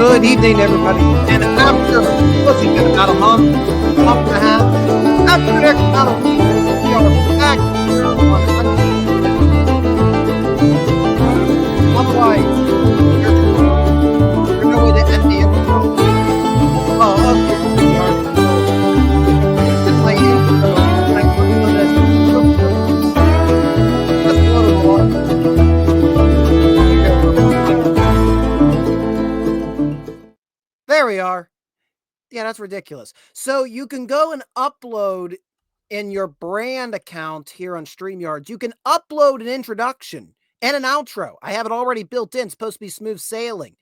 Good evening, everybody. And after, what's it been, about a month and a half? After the next about a week, we are back here on Uncut History. Otherwise, there's no way to end the intro. Oh, okay. We are. This is my intro. I'm working on this. Just a little more. There we are. Yeah, that's ridiculous. So you can go and upload in your brand account here on StreamYard. You can upload an introduction and an outro. I have it already built in. It's supposed to be smooth sailing,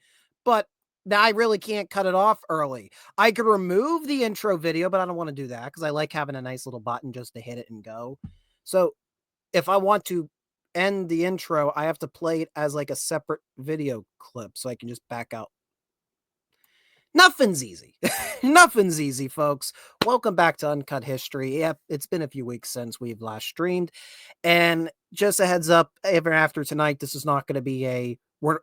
but now I really can't cut it off early. I could remove the intro video, but I don't want to do that because I like having a nice little button just to hit it and go. So if I want to end the intro, I have to play it as like a separate video clip so I can just back out. Nothing's easy. Nothing's easy, folks. Welcome back to Uncut History. Yep, it's been a few weeks since we've last streamed. And just a heads up, even after tonight, this is not going to be we're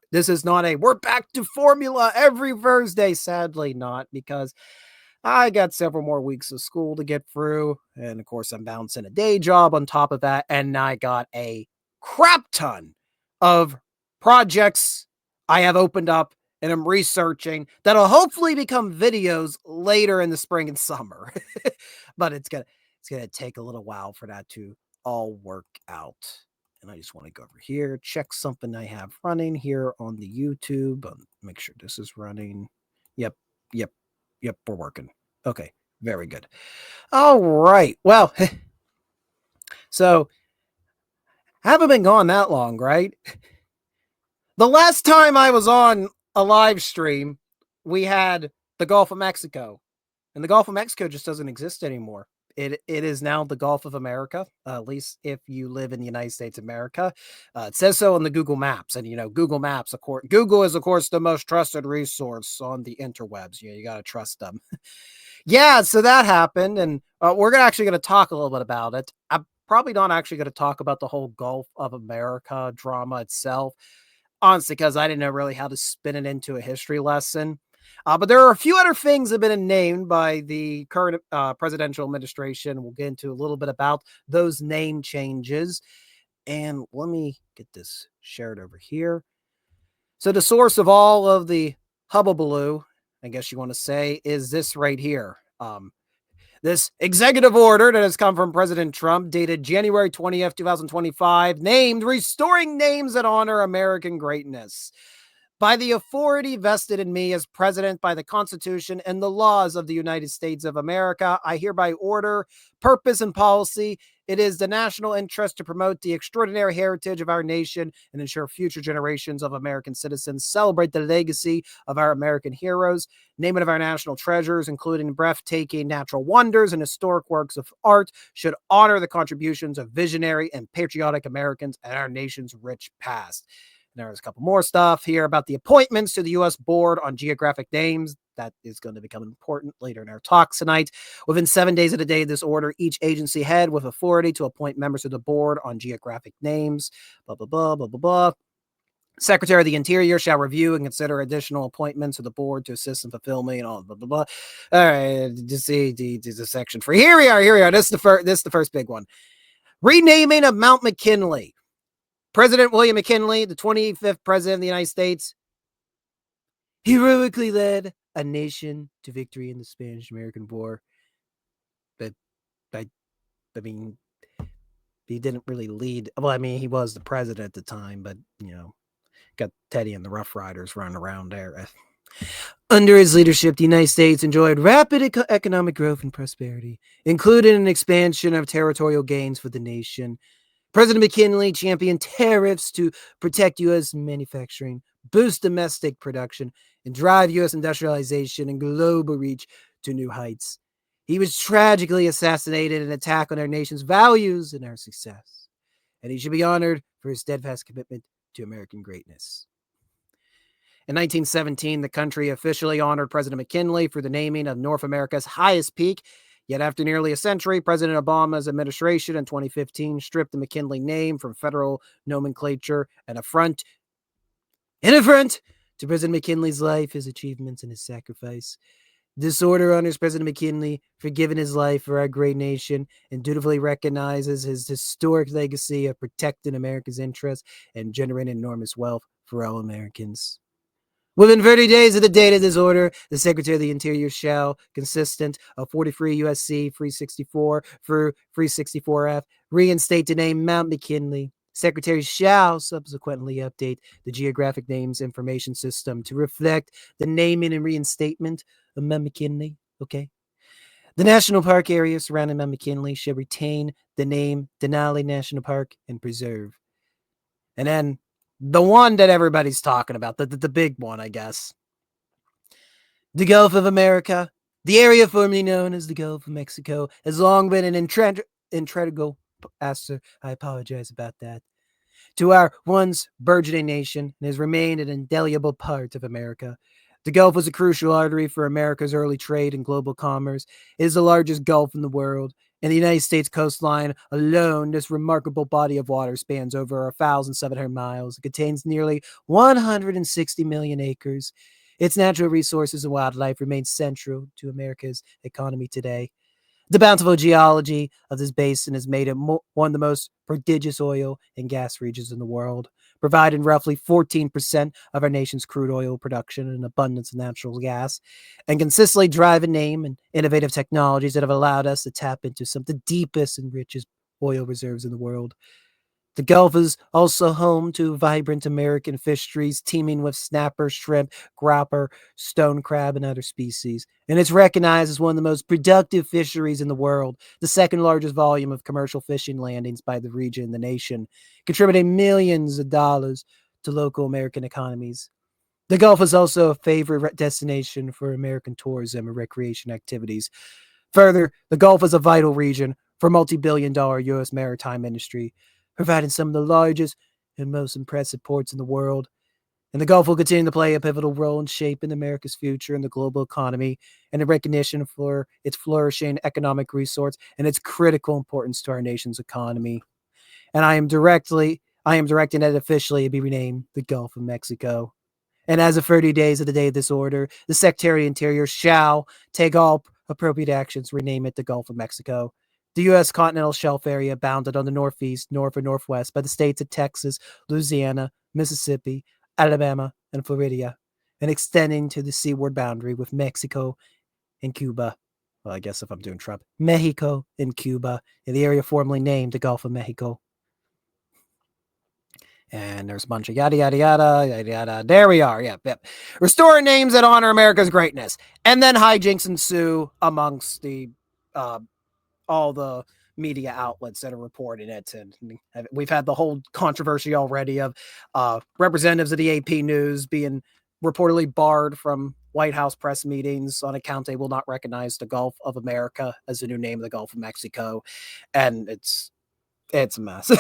back to formula every Thursday. Sadly not, because I got several more weeks of school to get through. And of course, I'm bouncing a day job on top of that. And I got a crap ton of projects I have opened up and I'm researching that'll hopefully become videos later in the spring and summer. But it's gonna take a little while for that to all work out. And I just want to go over here, check something I have running here on the YouTube. Make sure this is running. Yep, we're working. Okay, very good. All right. Well, so haven't been gone that long, right? The last time I was on a live stream, we had the Gulf of Mexico, and the Gulf of Mexico just doesn't exist anymore. It is now the Gulf of America, at least if you live in the United States of America. It says so on the Google Maps, and Google Maps, of course, Google is of course the most trusted resource on the interwebs. You got to trust them. Yeah, so that happened, and we're actually going to talk a little bit about it. I'm probably not actually going to talk about the whole Gulf of America drama itself, honestly, because I didn't know really how to spin it into a history lesson. But there are a few other things that have been named by the current presidential administration. We'll get into a little bit about those name changes. And let me get this shared over here. So the source of all of the hubbubaloo, I guess you want to say, is this right here. This executive order that has come from President Trump, dated January 20th, 2025, named Restoring Names That Honor American Greatness. By the authority vested in me as president by the Constitution and the laws of the United States of America, I hereby order, purpose, and policy. It is the national interest to promote the extraordinary heritage of our nation and ensure future generations of American citizens celebrate the legacy of our American heroes, naming of our national treasures, including breathtaking natural wonders and historic works of art, should honor the contributions of visionary and patriotic Americans and our nation's rich past. There's a couple more stuff here about the appointments to the U.S. Board on Geographic Names. That is going to become important later in our talks tonight. Within 7 days of the day of this order, each agency head with authority to appoint members of the board on geographic names, blah, blah, blah, blah, blah, blah. Secretary of the Interior shall review and consider additional appointments to the board to assist in fulfillment and all blah, blah, blah. All right, just see the section for here we are. This is the first big one. Renaming of Mount McKinley. President William McKinley, the 25th president of the United States, heroically led a nation to victory in the Spanish-American War. But I mean, he didn't really lead. Well, I mean, he was the president at the time, but, got Teddy and the Rough Riders running around there. Under his leadership, the United States enjoyed rapid economic growth and prosperity, including an expansion of territorial gains for the nation. President McKinley championed tariffs to protect U.S. manufacturing, boost domestic production, and drive U.S. industrialization and global reach to new heights. He was tragically assassinated in an attack on our nation's values and our success, and he should be honored for his steadfast commitment to American greatness. In 1917, the country officially honored President McKinley for the naming of North America's highest peak. Yet after nearly a century, President Obama's administration in 2015 stripped the McKinley name from federal nomenclature, an affront to President McKinley's life, his achievements, and his sacrifice. This order honors President McKinley for giving his life for our great nation and dutifully recognizes his historic legacy of protecting America's interests and generating enormous wealth for all Americans. Within 30 days of the date of this order, the Secretary of the Interior shall, consistent of 43 U.S.C. 364 through 364F, reinstate the name Mount McKinley. Secretary shall subsequently update the Geographic Names Information System to reflect the naming and reinstatement of Mount McKinley. Okay. The national park area surrounding Mount McKinley shall retain the name Denali National Park and Preserve. And then the one that everybody's talking about, the big one, I guess. The Gulf of America, the area formerly known as the Gulf of Mexico, has long been an integral answer. I apologize about that. To our once burgeoning nation, and has remained an indelible part of America. The Gulf was a crucial artery for America's early trade and global commerce. It is the largest Gulf in the world. In the United States coastline alone, this remarkable body of water spans over 1,700 miles. It contains nearly 160 million acres. Its natural resources and wildlife remain central to America's economy today. The bountiful geology of this basin has made it one of the most prodigious oil and gas regions in the world, providing roughly 14% of our nation's crude oil production and abundance of natural gas, and consistently driving name and innovative technologies that have allowed us to tap into some of the deepest and richest oil reserves in the world. The Gulf is also home to vibrant American fisheries teeming with snapper, shrimp, grouper, stone crab, and other species. And it's recognized as one of the most productive fisheries in the world, the second largest volume of commercial fishing landings by the region and the nation, contributing millions of dollars to local American economies. The Gulf is also a favorite destination for American tourism and recreation activities. Further, the Gulf is a vital region for multi-billion-dollar U.S. maritime industry, providing some of the largest and most impressive ports in the world. And the Gulf will continue to play a pivotal role in shaping America's future in the global economy and in recognition for its flourishing economic resource and its critical importance to our nation's economy. And I am directing it officially to be renamed the Gulf of Mexico. And as of 30 days of the day of this order, the Secretary of the Interior shall take all appropriate actions to rename it the Gulf of Mexico. The U.S. continental shelf area bounded on the northeast, north, and northwest by the states of Texas, Louisiana, Mississippi, Alabama, and Florida, and extending to the seaward boundary with Mexico and Cuba. Well, I guess if I'm doing Trump, Mexico and Cuba, in the area formerly named the Gulf of Mexico. And there's a bunch of yada, yada, yada, yada, yada. There we are. Yep, yep. Restoring names that honor America's greatness. And then hijinks ensue amongst the all the media outlets that are reporting it. And we've had the whole controversy already of representatives of the AP News being reportedly barred from White House press meetings on account they will not recognize the Gulf of America as the new name of the Gulf of Mexico. And it's a mess.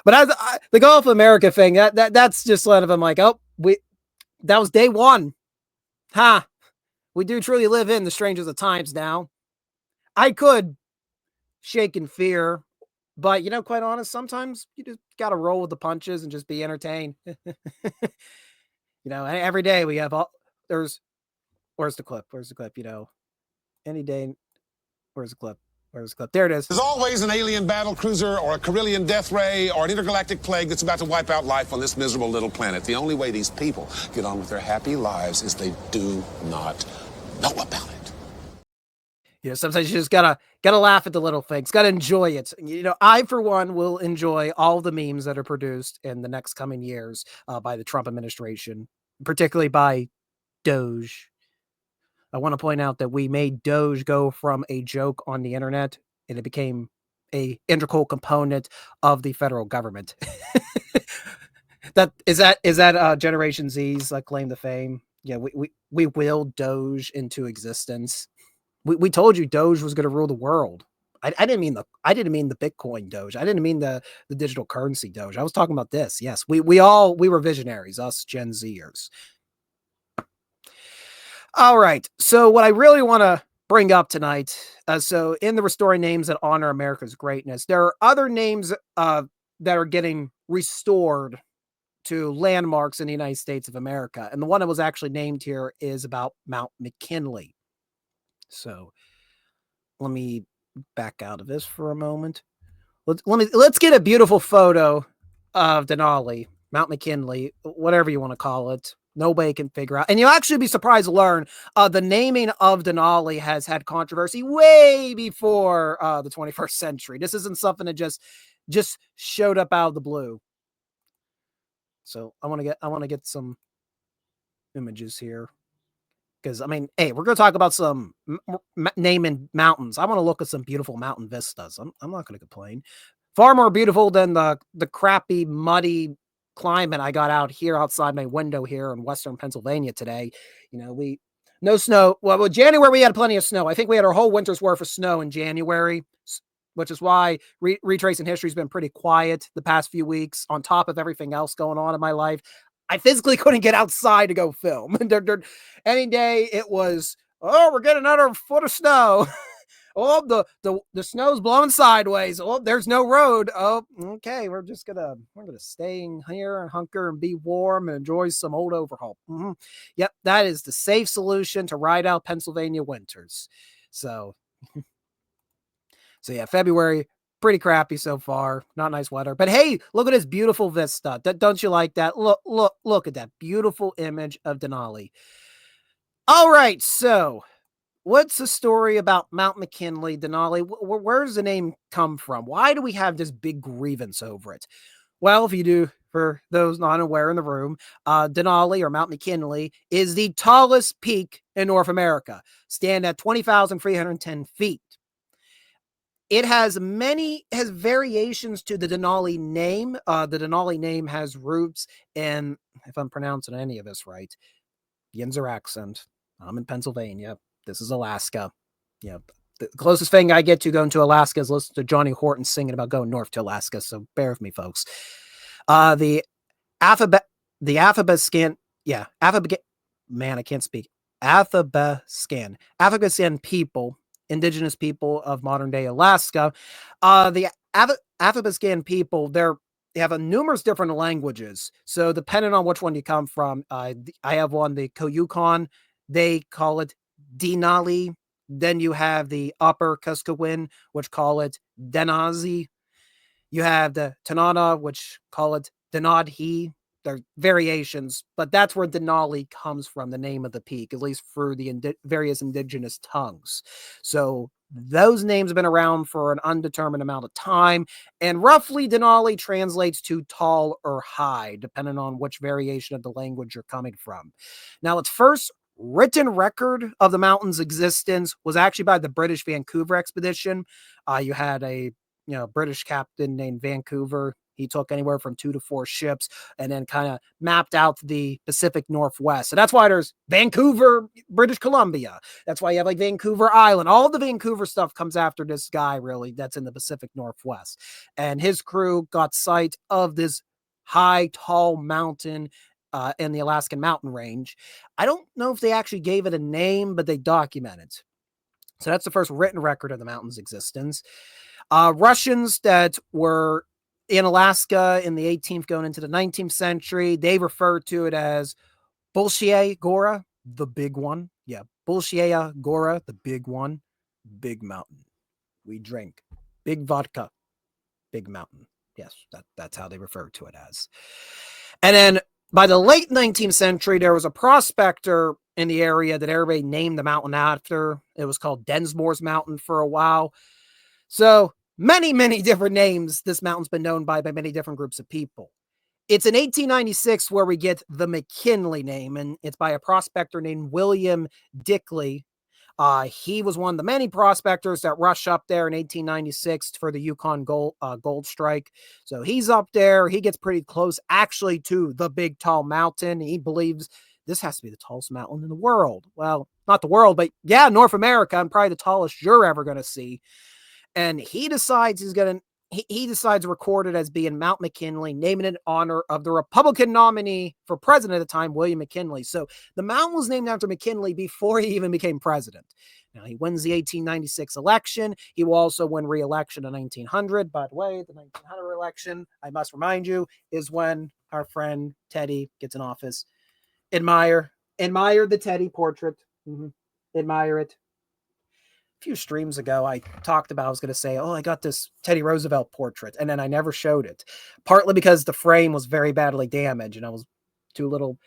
But the Gulf of America thing, that's just one of them like, that was day one. We do truly live in the strangest of times now. I could shake in fear, but quite honest, sometimes you just got to roll with the punches and just be entertained. Every day we have where's the clip? Any day, where's the clip? There it is. There's always an alien battle cruiser or a Carillion death ray or an intergalactic plague that's about to wipe out life on this miserable little planet. The only way these people get on with their happy lives is they do not know about it. Sometimes you just gotta laugh at the little things, gotta enjoy it. I, for one, will enjoy all the memes that are produced in the next coming years by the Trump administration, particularly by Doge. I want to point out that we made Doge go from a joke on the internet, and it became a integral component of the federal government. Is that Generation Z's claim to fame? Yeah, we willed Doge into existence. We told you Doge was going to rule the world. I didn't mean the Bitcoin Doge. I didn't mean the digital currency Doge. I was talking about this. Yes, we were visionaries, us Gen Zers. All right. So what I really want to bring up tonight, so in the restoring names that honor America's greatness, there are other names that are getting restored to landmarks in the United States of America. And the one that was actually named here is about Mount McKinley. So let me back out of this for a moment. Let's get a beautiful photo of Denali, Mount McKinley, whatever you want to call it. Nobody can figure out. And you'll actually be surprised to learn the naming of Denali has had controversy way before the 21st century. This isn't something that just showed up out of the blue. So I want to get some images here. Because, I mean, hey, we're going to talk about some naming mountains. I want to look at some beautiful mountain vistas. I'm not going to complain. Far more beautiful than the crappy, muddy climate I got out here outside my window here in Western Pennsylvania today. You know, no snow. Well, January, we had plenty of snow. I think we had our whole winter's worth of snow in January, which is why retracing history has been pretty quiet the past few weeks on top of everything else going on in my life. I physically couldn't get outside to go film. Any day it was, oh, we're getting another foot of snow. Oh, the snow's blowing sideways. Oh, there's no road. Oh, okay. We're gonna stay in here and hunker and be warm and enjoy some old overhaul. Mm-hmm. Yep, that is the safe solution to ride out Pennsylvania winters. So yeah, February, pretty crappy so far. Not nice weather. But hey, look at this beautiful vista. Don't you like that? Look at that beautiful image of Denali. All right, so what's the story about Mount McKinley, Denali? Where does the name come from? Why do we have this big grievance over it? Well, for those not aware in the room, Denali or Mount McKinley is the tallest peak in North America, stand at 20,310 feet. It has variations to the Denali name. The Denali name has roots in, if I'm pronouncing any of this right, Yinzer accent. I'm in Pennsylvania. This is Alaska. Yeah, the closest thing I get to going to Alaska is listen to Johnny Horton singing about going north to Alaska. So bear with me, folks. The Athabascan, man, I can't speak. Athabascan people, indigenous people of modern day Alaska. The Athabascan people, they have numerous different languages. So depending on which one you come from, I have one, the Koyukon, they call it Denali. Then you have the Upper Kuskokwim, which call it Denazi. You have the Tanana, which call it Denadhi. There are variations, but that's where Denali comes from, the name of the peak, at least for the various indigenous tongues. So those names have been around for an undetermined amount of time, and roughly Denali translates to tall or high, depending on which variation of the language you're coming from. Now, its first written record of the mountain's existence was actually by the British Vancouver expedition. You had a British captain named Vancouver. He took anywhere from 2 to 4 ships and then kind of mapped out the Pacific Northwest. So that's why there's Vancouver, British Columbia. That's why you have like Vancouver Island. All the Vancouver stuff comes after this guy, really, that's in the Pacific Northwest. And his crew got sight of this high, tall mountain in the Alaskan mountain range. I don't know if they actually gave it a name, but they documented. So that's the first written record of the mountain's existence. Russians that were in Alaska in the 18th going into the 19th century, they referred to it as Bolshaya Gora, the big one. Yeah, Bolshaya Gora, the big one. Big mountain. We drink. Big vodka. Big mountain. Yes, that's how they referred to it as. And then by the late 19th century, there was a prospector in the area that everybody named the mountain after. It was called Densmore's Mountain for a while. So many, many different names this mountain's been known by many different groups of people. It's in 1896 where we get the McKinley name, and it's by a prospector named William Dickley. He was one of the many prospectors that rushed up there in 1896 for the Yukon gold strike. So he's up there. He gets pretty close, actually, to the big, tall mountain. He believes this has to be the tallest mountain in the world. Well, not the world, but yeah, North America, and probably the tallest you're ever going to see. And he decides he's going to he decides to record it as being Mount McKinley, naming it in honor of the Republican nominee for president at the time, William McKinley. So the mountain was named after McKinley before he even became president. Now, he wins the 1896 election. He will also win re-election in 1900. By the way, the 1900 election, I must remind you, is when our friend Teddy gets in office. Admire the Teddy portrait. Mm-hmm. Admire it. A few streams ago, I talked about, I was going to say, oh, I got this Teddy Roosevelt portrait, and then I never showed it, partly because the frame was very badly damaged, and I was too little.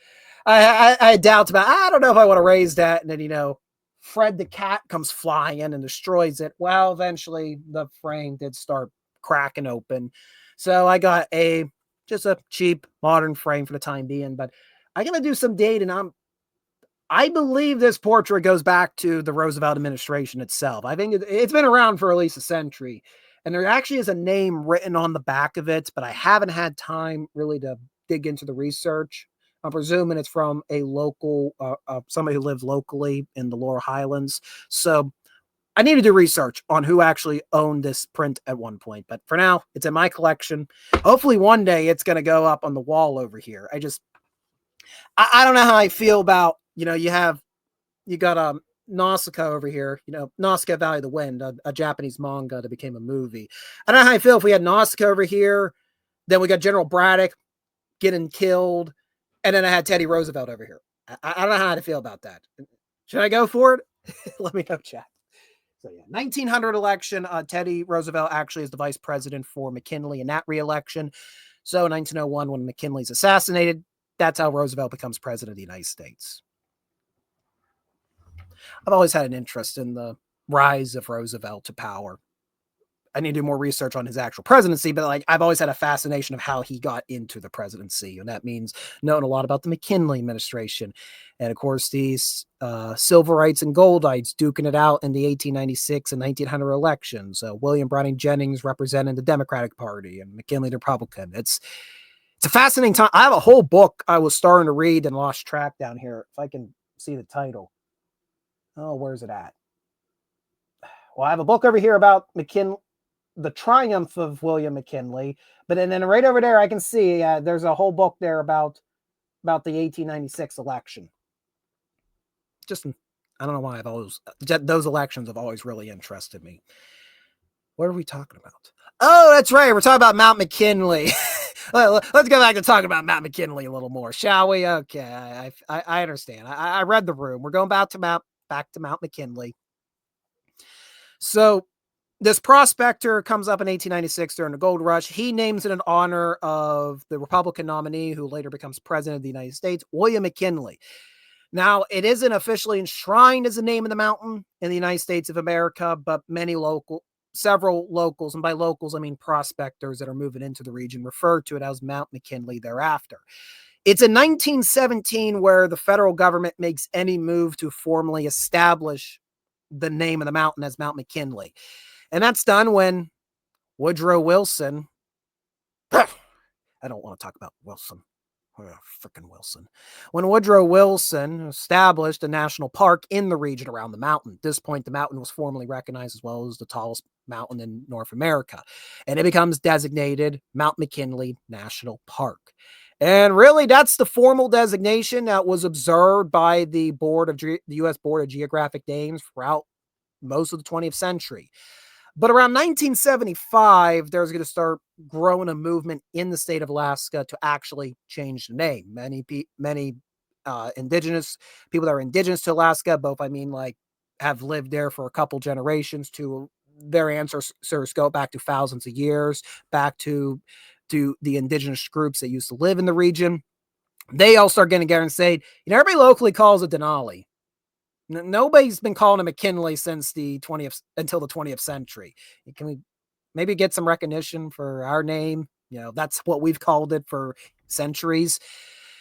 I had doubts about, I don't know if I want to raise that, and then, Fred the cat comes flying in and destroys it. Well, eventually the frame did start cracking open, so I got just a cheap modern frame for the time being, but I'm going to do some dating. I believe this portrait goes back to the Roosevelt administration itself. I think it's been around for at least a century. And there actually is a name written on the back of it, but I haven't had time really to dig into the research. I'm presuming it's from a local, somebody who lives locally in the Laurel Highlands. So I need to do research on who actually owned this print at one point. But for now, it's in my collection. Hopefully one day it's going to go up on the wall over here. I don't know how I feel about, you got Nausicaa over here, Nausicaa Valley of the Wind, a Japanese manga that became a movie. I don't know how I feel if we had Nausicaa over here, then we got General Braddock getting killed, and then I had Teddy Roosevelt over here. I don't know how to feel about that. Should I go for it? Let me know, chat. So yeah, 1900 election, Teddy Roosevelt actually is the vice president for McKinley in that re-election. So 1901, when McKinley's assassinated, that's how Roosevelt becomes president of the United States. I've always had an interest in the rise of Roosevelt to power. I need to do more research on his actual presidency, but I've always had a fascination of how he got into the presidency, and that means knowing a lot about the McKinley administration, and of course these Silverites and Goldites duking it out in the 1896 and 1900 elections. William Browning Jennings representing the Democratic Party and McKinley the Republican. It's a fascinating time. I have a whole book I was starting to read and lost track down here. If I can see the title. Oh, where's it at? Well, I have a book over here about the triumph of William McKinley, but then right over there, I can see there's a whole book there about the 1896 election. Just, I don't know why those elections have always really interested me. What are we talking about? Oh, that's right. We're talking about Mount McKinley. Let's go back to talking about Mount McKinley a little more, shall we? Okay, I understand. I read the room. We're going back to Mount McKinley. So this prospector comes up in 1896 during the gold rush. He names it in honor of the Republican nominee who later becomes president of the United States, William McKinley. Now, it isn't officially enshrined as the name of the mountain in the United States of America, but several locals, and by locals, I mean prospectors that are moving into the region, refer to it as Mount McKinley thereafter. It's in 1917 where the federal government makes any move to formally establish the name of the mountain as Mount McKinley. And that's done when Woodrow Wilson, I don't want to talk about Wilson. Freaking Wilson. When Woodrow Wilson established a national park in the region around the mountain. At this point, the mountain was formally recognized as well as the tallest mountain in North America. And it becomes designated Mount McKinley National Park. And really, that's the formal designation that was observed by the U.S. Board of Geographic Names throughout most of the 20th century. But around 1975, there's going to start growing a movement in the state of Alaska to actually change the name. Many indigenous people that are indigenous to Alaska, both have lived there for a couple generations, to their ancestors go back to thousands of years, back to the indigenous groups that used to live in the region. They all start getting together and say, everybody locally calls it Denali. Nobody's been calling it McKinley since until the 20th century. Can we maybe get some recognition for our name? That's what we've called it for centuries.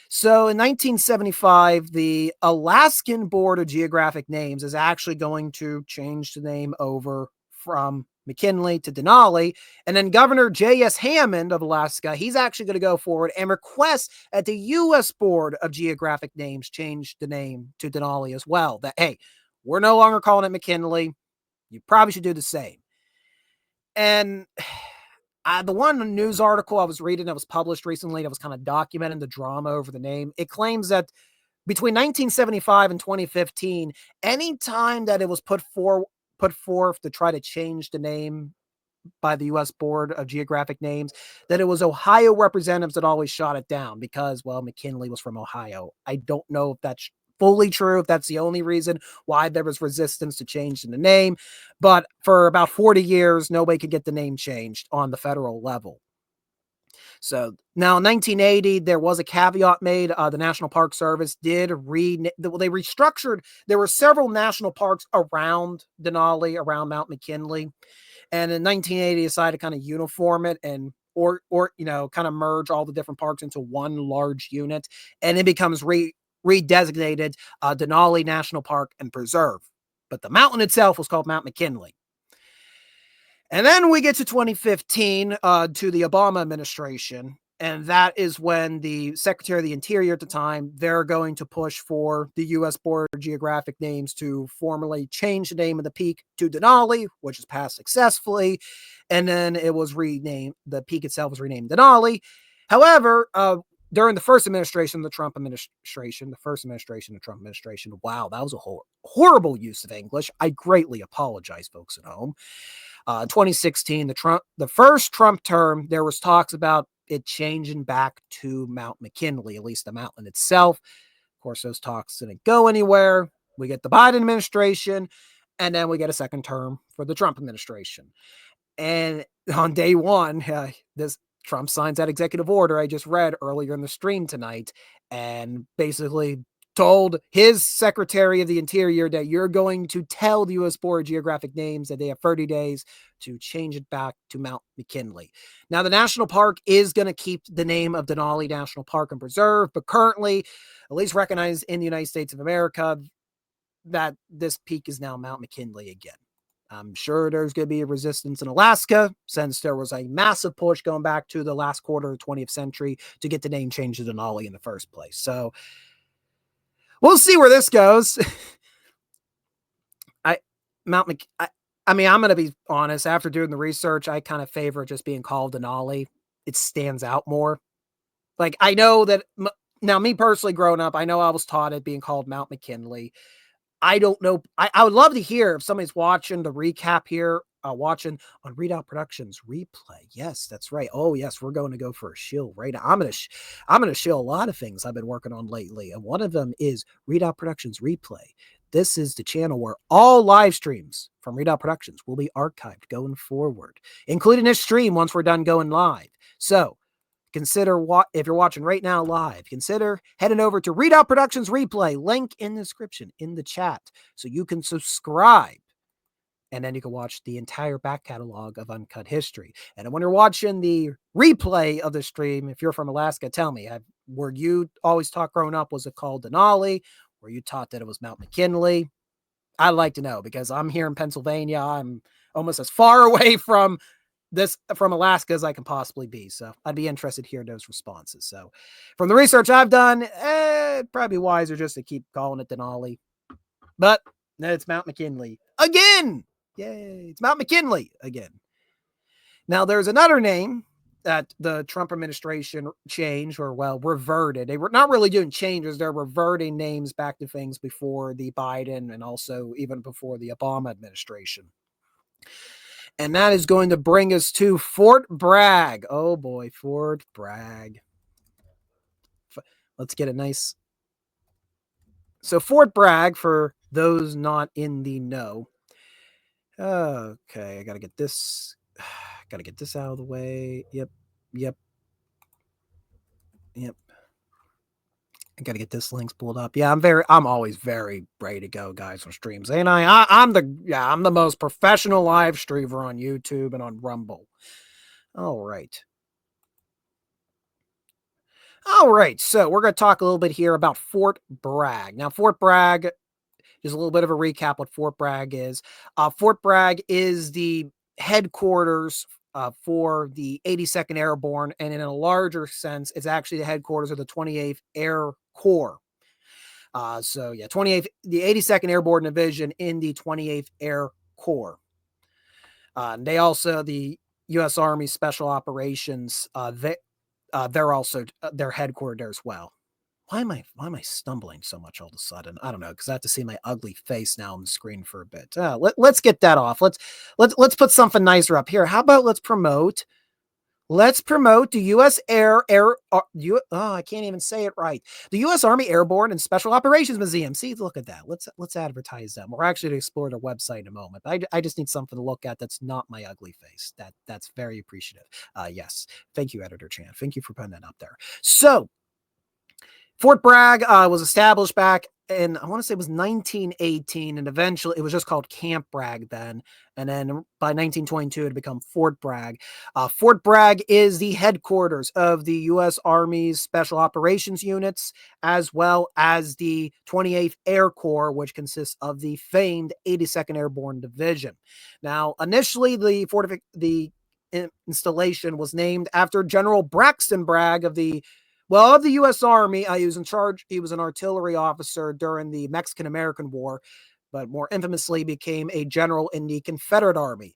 So in 1975, the Alaskan Board of Geographic Names is actually going to change the name over from McKinley to Denali. And then Governor J.S. Hammond of Alaska, he's actually going to go forward and request that the U.S. Board of Geographic Names change the name to Denali as well. That, hey, we're no longer calling it McKinley. You probably should do the same. And The one news article I was reading that was published recently that was kind of documenting the drama over the name, it claims that between 1975 and 2015, any time that it was put forth to try to change the name by the U.S. Board of Geographic Names, that it was Ohio representatives that always shot it down because, well, McKinley was from Ohio. I don't know if that's fully true, if that's the only reason why there was resistance to changing the name. But for about 40 years, nobody could get the name changed on the federal level. So now in 1980, there was a caveat made. The National Park Service did they restructured. There were several national parks around Denali, around Mount McKinley. And in 1980, decided to kind of uniform it and or kind of merge all the different parks into one large unit, and it becomes redesignated Denali National Park and Preserve. But the mountain itself was called Mount McKinley. And then we get to 2015 to the Obama administration. And that is when the Secretary of the Interior at the time, they're going to push for the U.S. Board of Geographic Names to formally change the name of the peak to Denali, which is passed successfully. And then it was renamed, the peak itself was renamed Denali. However, during the first administration, the Trump administration, wow, that was a horrible use of English. I greatly apologize, folks at home. 2016, the first Trump term, there was talks about it changing back to Mount McKinley, at least the mountain itself. Of course, those talks didn't go anywhere. We get the Biden administration, and then we get a second term for the Trump administration. And on day one, this Trump signs that executive order I just read earlier in the stream tonight, and basically told his Secretary of the Interior that you're going to tell the U.S. Board of Geographic Names that they have 30 days to change it back to Mount McKinley. Now, the national park is going to keep the name of Denali National Park and Preserve, but currently, at least recognized in the United States of America, that this peak is now Mount McKinley again. I'm sure there's going to be a resistance in Alaska, since there was a massive push going back to the last quarter of the 20th century to get the name changed to Denali in the first place. So we'll see where this goes. I mean, I'm going to be honest. After doing the research, I kind of favor just being called Denali. It stands out more. Like, I know that now, me personally, growing up, I know I was taught it being called Mount McKinley. I don't know. I would love to hear if somebody's watching the recap here, watching on Readout Productions replay. Yes, that's right. Oh, yes, we're going to go for a shill right now. I'm going to shill a lot of things I've been working on lately, and one of them is Readout Productions replay. This is the channel where all live streams from Readout Productions will be archived going forward, including this stream once we're done going live. So consider if you're watching right now live, consider heading over to Readout Productions replay, link in the description in the chat, so you can subscribe. And then you can watch the entire back catalog of Uncut History. And when you're watching the replay of the stream, if you're from Alaska, tell me, were you always taught growing up, was it called Denali? Were you taught that it was Mount McKinley? I'd like to know, because I'm here in Pennsylvania. I'm almost as far away from Alaska as I can possibly be. So I'd be interested to hear those responses. So from the research I've done, it'd probably be wiser just to keep calling it Denali. But it's Mount McKinley again. Yay, it's Mount McKinley again. Now, there's another name that the Trump administration changed, or, well, reverted. They were not really doing changes. They're reverting names back to things before the Biden and also even before the Obama administration. And that is going to bring us to Fort Bragg. Oh, boy, Fort Bragg. Let's get a nice... So Fort Bragg, for those not in the know. Okay, I got to get this out of the way. Yep. I got to get this links pulled up. Yeah, I'm always very ready to go, guys, on streams. And I'm the most professional live streamer on YouTube and on Rumble. All right. So we're going to talk a little bit here about Fort Bragg. Now, Fort Bragg, just a little bit of a recap what Fort Bragg is. Fort Bragg is the headquarters for the 82nd Airborne, and in a larger sense, it's actually the headquarters of the 28th Air Corps. The 82nd Airborne Division in the 28th Air Corps. They also, the U.S. Army Special Operations, they're also they're headquartered there as well. Why am I stumbling so much all of a sudden? I don't know, because I have to see my ugly face now on the screen for a bit. Let's get that off. Let's put something nicer up here. How about let's promote the U.S. I can't even say it right. The U.S. Army Airborne and Special Operations Museum. See, look at that. Let's advertise them. We're actually to explore their website in a moment. I just need something to look at that's not my ugly face. That's very appreciative. Yes, thank you, Editor Chan. Thank you for putting that up there. So, Fort Bragg was established back in, I want to say it was 1918, and eventually it was just called Camp Bragg then. And then by 1922, it had become Fort Bragg. Fort Bragg is the headquarters of the U.S. Army's Special Operations Units, as well as the 28th Air Corps, which consists of the famed 82nd Airborne Division. Now, initially, the installation was named after General Braxton Bragg of the U.S. Army. He was in charge. He was an artillery officer during the Mexican-American War, but more infamously became a general in the Confederate Army.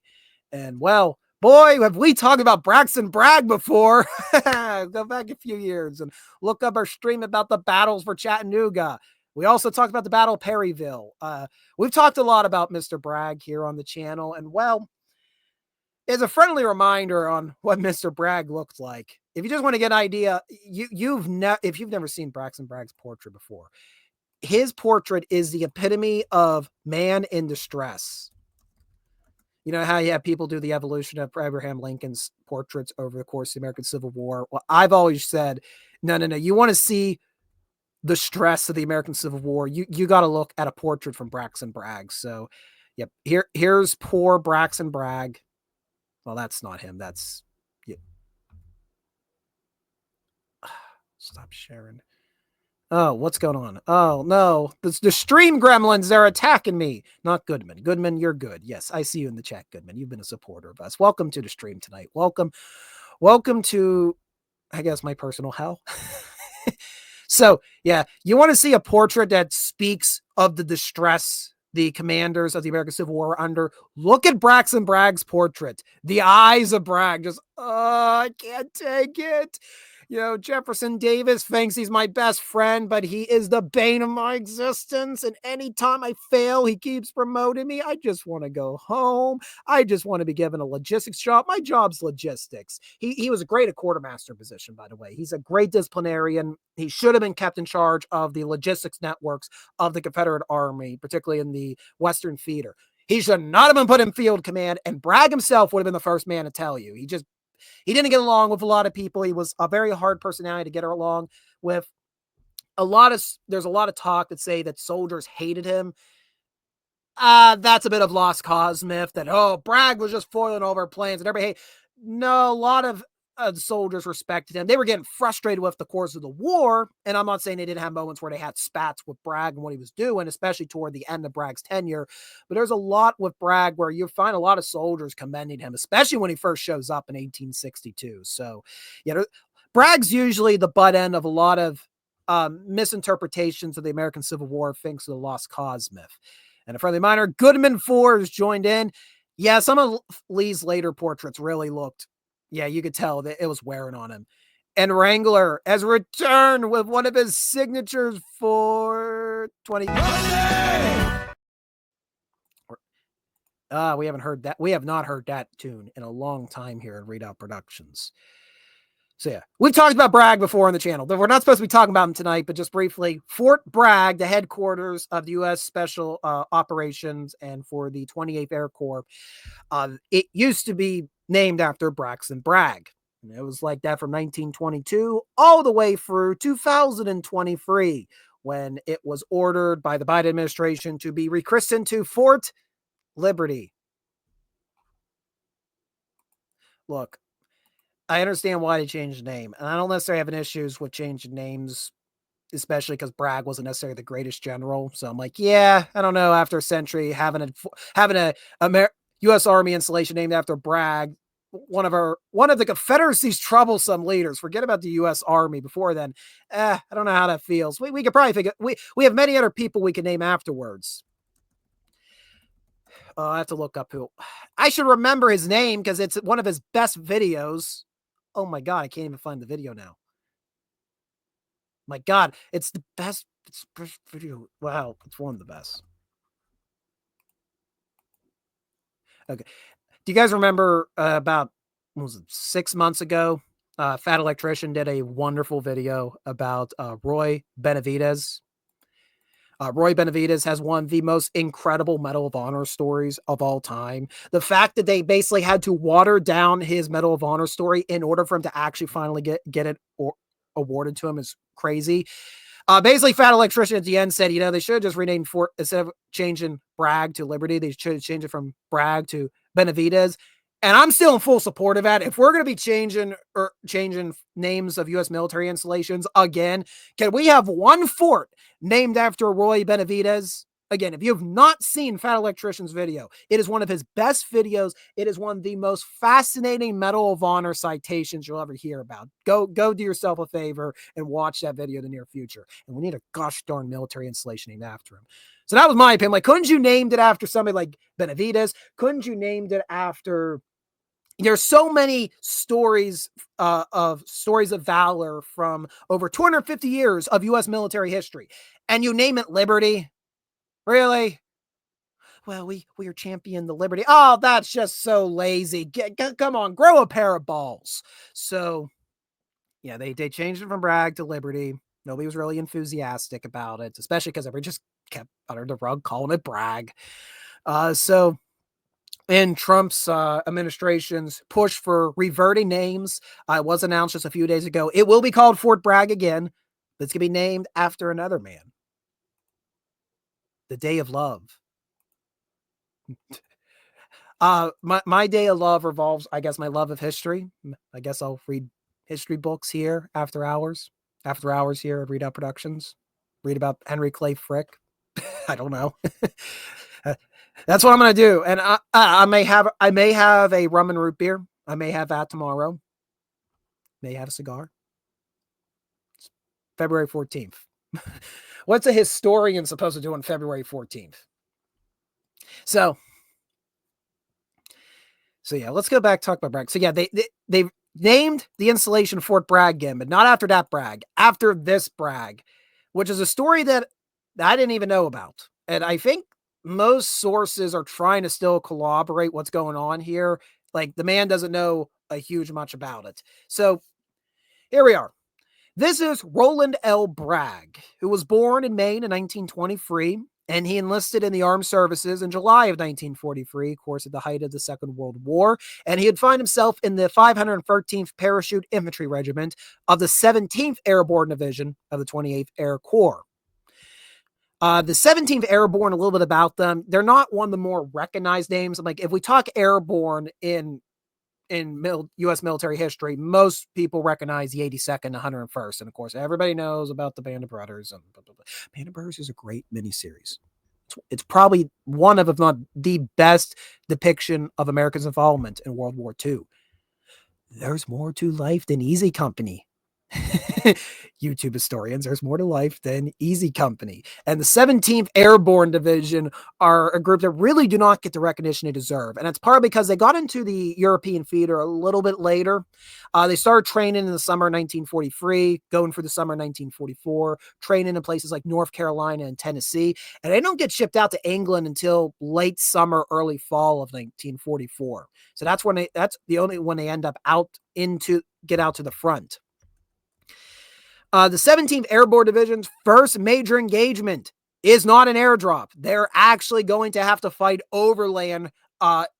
And well, boy, have we talked about Braxton Bragg before. Go back a few years and look up our stream about the battles for Chattanooga. We also talked about the Battle of Perryville. We've talked a lot about Mr. Bragg here on the channel, and well, as a friendly reminder on what Mr. Bragg looked like, if you just want to get an idea, if you've never seen Braxton Bragg's portrait before, his portrait is the epitome of man in distress. You know how you have people do the evolution of Abraham Lincoln's portraits over the course of the American Civil War? Well, I've always said, no. You want to see the stress of the American Civil War, you got to look at a portrait from Braxton Bragg. So, yep, here's poor Braxton Bragg. Well, that's not him. That's stop sharing. Oh, what's going on? Oh, no. The stream gremlins, they're attacking me. Not Goodman. Goodman, you're good. Yes, I see you in the chat, Goodman. You've been a supporter of us. Welcome to the stream tonight. Welcome to, I guess, my personal hell. So, yeah, you want to see a portrait that speaks of the distress the commanders of the American Civil War were under. Look at Braxton Bragg's portrait. The eyes of Bragg just, I can't take it. You know, Jefferson Davis thinks he's my best friend, but he is the bane of my existence. And anytime I fail, he keeps promoting me. I just want to go home. I just want to be given a logistics job. My job's logistics. He was great at quartermaster position, by the way. He's a great disciplinarian. He should have been kept in charge of the logistics networks of the Confederate Army, particularly in the Western Theater. He should not have been put in field command, and Bragg himself would have been the first man to tell you. He didn't get along with a lot of people. He was a very hard personality to get along with. There's a lot of talk that say that soldiers hated him. That's a bit of lost cause myth that, Bragg was just foiling over plans and everybody No, a lot of soldiers respected him. They were getting frustrated with the course of the war, and I'm not saying they didn't have moments where they had spats with Bragg and what he was doing, especially toward the end of Bragg's tenure, but there's a lot with Bragg where you find a lot of soldiers commending him, especially when he first shows up in 1862. So, yeah, Bragg's usually the butt end of a lot of misinterpretations of the American Civil War, thanks to the lost cause myth. And a friendly reminder, Goodman 4 has joined in. Yeah, some of Lee's later portraits really looked, you could tell that it was wearing on him. And Wrangler has returned with one of his signatures for 20. We haven't heard that. We have not heard that tune in a long time here at Readout Productions. So yeah, we've talked about Bragg before on the channel. We're not supposed to be talking about him tonight, but just briefly, Fort Bragg, the headquarters of the U.S. Special Operations and for the 28th Air Corps, it used to be named after Braxton Bragg. And it was like that from 1922 all the way through 2023, when it was ordered by the Biden administration to be rechristened to Fort Liberty. Look, I understand why they changed the name, and I don't necessarily have an issues with changing names, especially because Bragg wasn't necessarily the greatest general. So I'm like, I don't know. After a century, having a U.S. Army installation named after Bragg, one of the Confederacy's troublesome leaders. Forget about the U.S. Army. Before then, I don't know how that feels. We could probably figure. We have many other people we can name afterwards. I have to look up who. I should remember his name because it's one of his best videos. Oh my god, I can't even find the video now. My god, it's the best. It's the best video. Wow, it's one of the best. Okay, do you guys remember about what was it, 6 months ago? Fat Electrician did a wonderful video about Roy Benavidez. Roy Benavidez has one of the most incredible Medal of Honor stories of all time. The fact that they basically had to water down his Medal of Honor story in order for him to actually finally get it awarded to him is crazy. Basically, Fat Electrician at the end said, they should have just renamed Fort instead of changing Bragg to Liberty. They should have changed it from Bragg to Benavidez. And I'm still in full support of that. If we're going to be changing names of U.S. military installations again, can we have one fort named after Roy Benavidez? Again, if you have not seen Fat Electrician's video, it is one of his best videos. It is one of the most fascinating Medal of Honor citations you'll ever hear about. Go do yourself a favor and watch that video in the near future. And we need a gosh darn military installation named after him. So that was my opinion. Like, couldn't you named it after somebody like Benavidez? Couldn't you named it after... There's so many stories of valor from over 250 years of U.S. military history, and you name it Liberty? Really? Well, we are champion the Liberty. Oh, that's just so lazy. Come on, grow a pair of balls. So, yeah, they changed it from Bragg to Liberty. Nobody was really enthusiastic about it, especially because everybody just kept under the rug calling it Bragg. So in Trump's administration's push for reverting names, it was announced just a few days ago. It will be called Fort Bragg again, but it's going to be named after another man. The Day of Love. My day of love revolves, I guess, my love of history. I guess I'll read history books here after hours. After hours here at Readout Productions. Read about Henry Clay Frick. I don't know. That's what I'm gonna do, and I may have a rum and root beer. I may have that tomorrow. May have a cigar. It's February 14th. What's a historian supposed to do on February 14th? So yeah, let's go back talk about Bragg. So yeah, they named the installation Fort Bragg again, but not after that Bragg, after this Bragg, which is a story that I didn't even know about, and I think most sources are trying to still corroborate what's going on here. Like, the man doesn't know a huge much about it. So here we are. This is Roland L. Bragg, who was born in Maine in 1923, and he enlisted in the armed services in July of 1943, of course, at the height of the Second World War, and he would find himself in the 513th Parachute Infantry Regiment of the 17th Airborne Division of the 28th Air Corps. The 17th Airborne, a little bit about them. They're not one of the more recognized names. Like, if we talk airborne in U.S. military history, most people recognize the 82nd, 101st, and of course, everybody knows about the Band of Brothers. And blah, blah, blah. Band of Brothers is a great miniseries. It's probably one of, if not the best depiction of America's involvement in World War II. There's more to life than Easy Company. YouTube historians, there's more to life than Easy Company. And the 17th Airborne Division are a group that really do not get the recognition they deserve. And it's partly because they got into the European theater a little bit later. They started training in the summer of 1943, going for the summer of 1944, training in places like North Carolina and Tennessee. And they don't get shipped out to England until late summer, early fall of 1944. So that's the only when they end up get out to the front. The 17th Airborne Division's first major engagement is not an airdrop. They're actually going to have to fight overland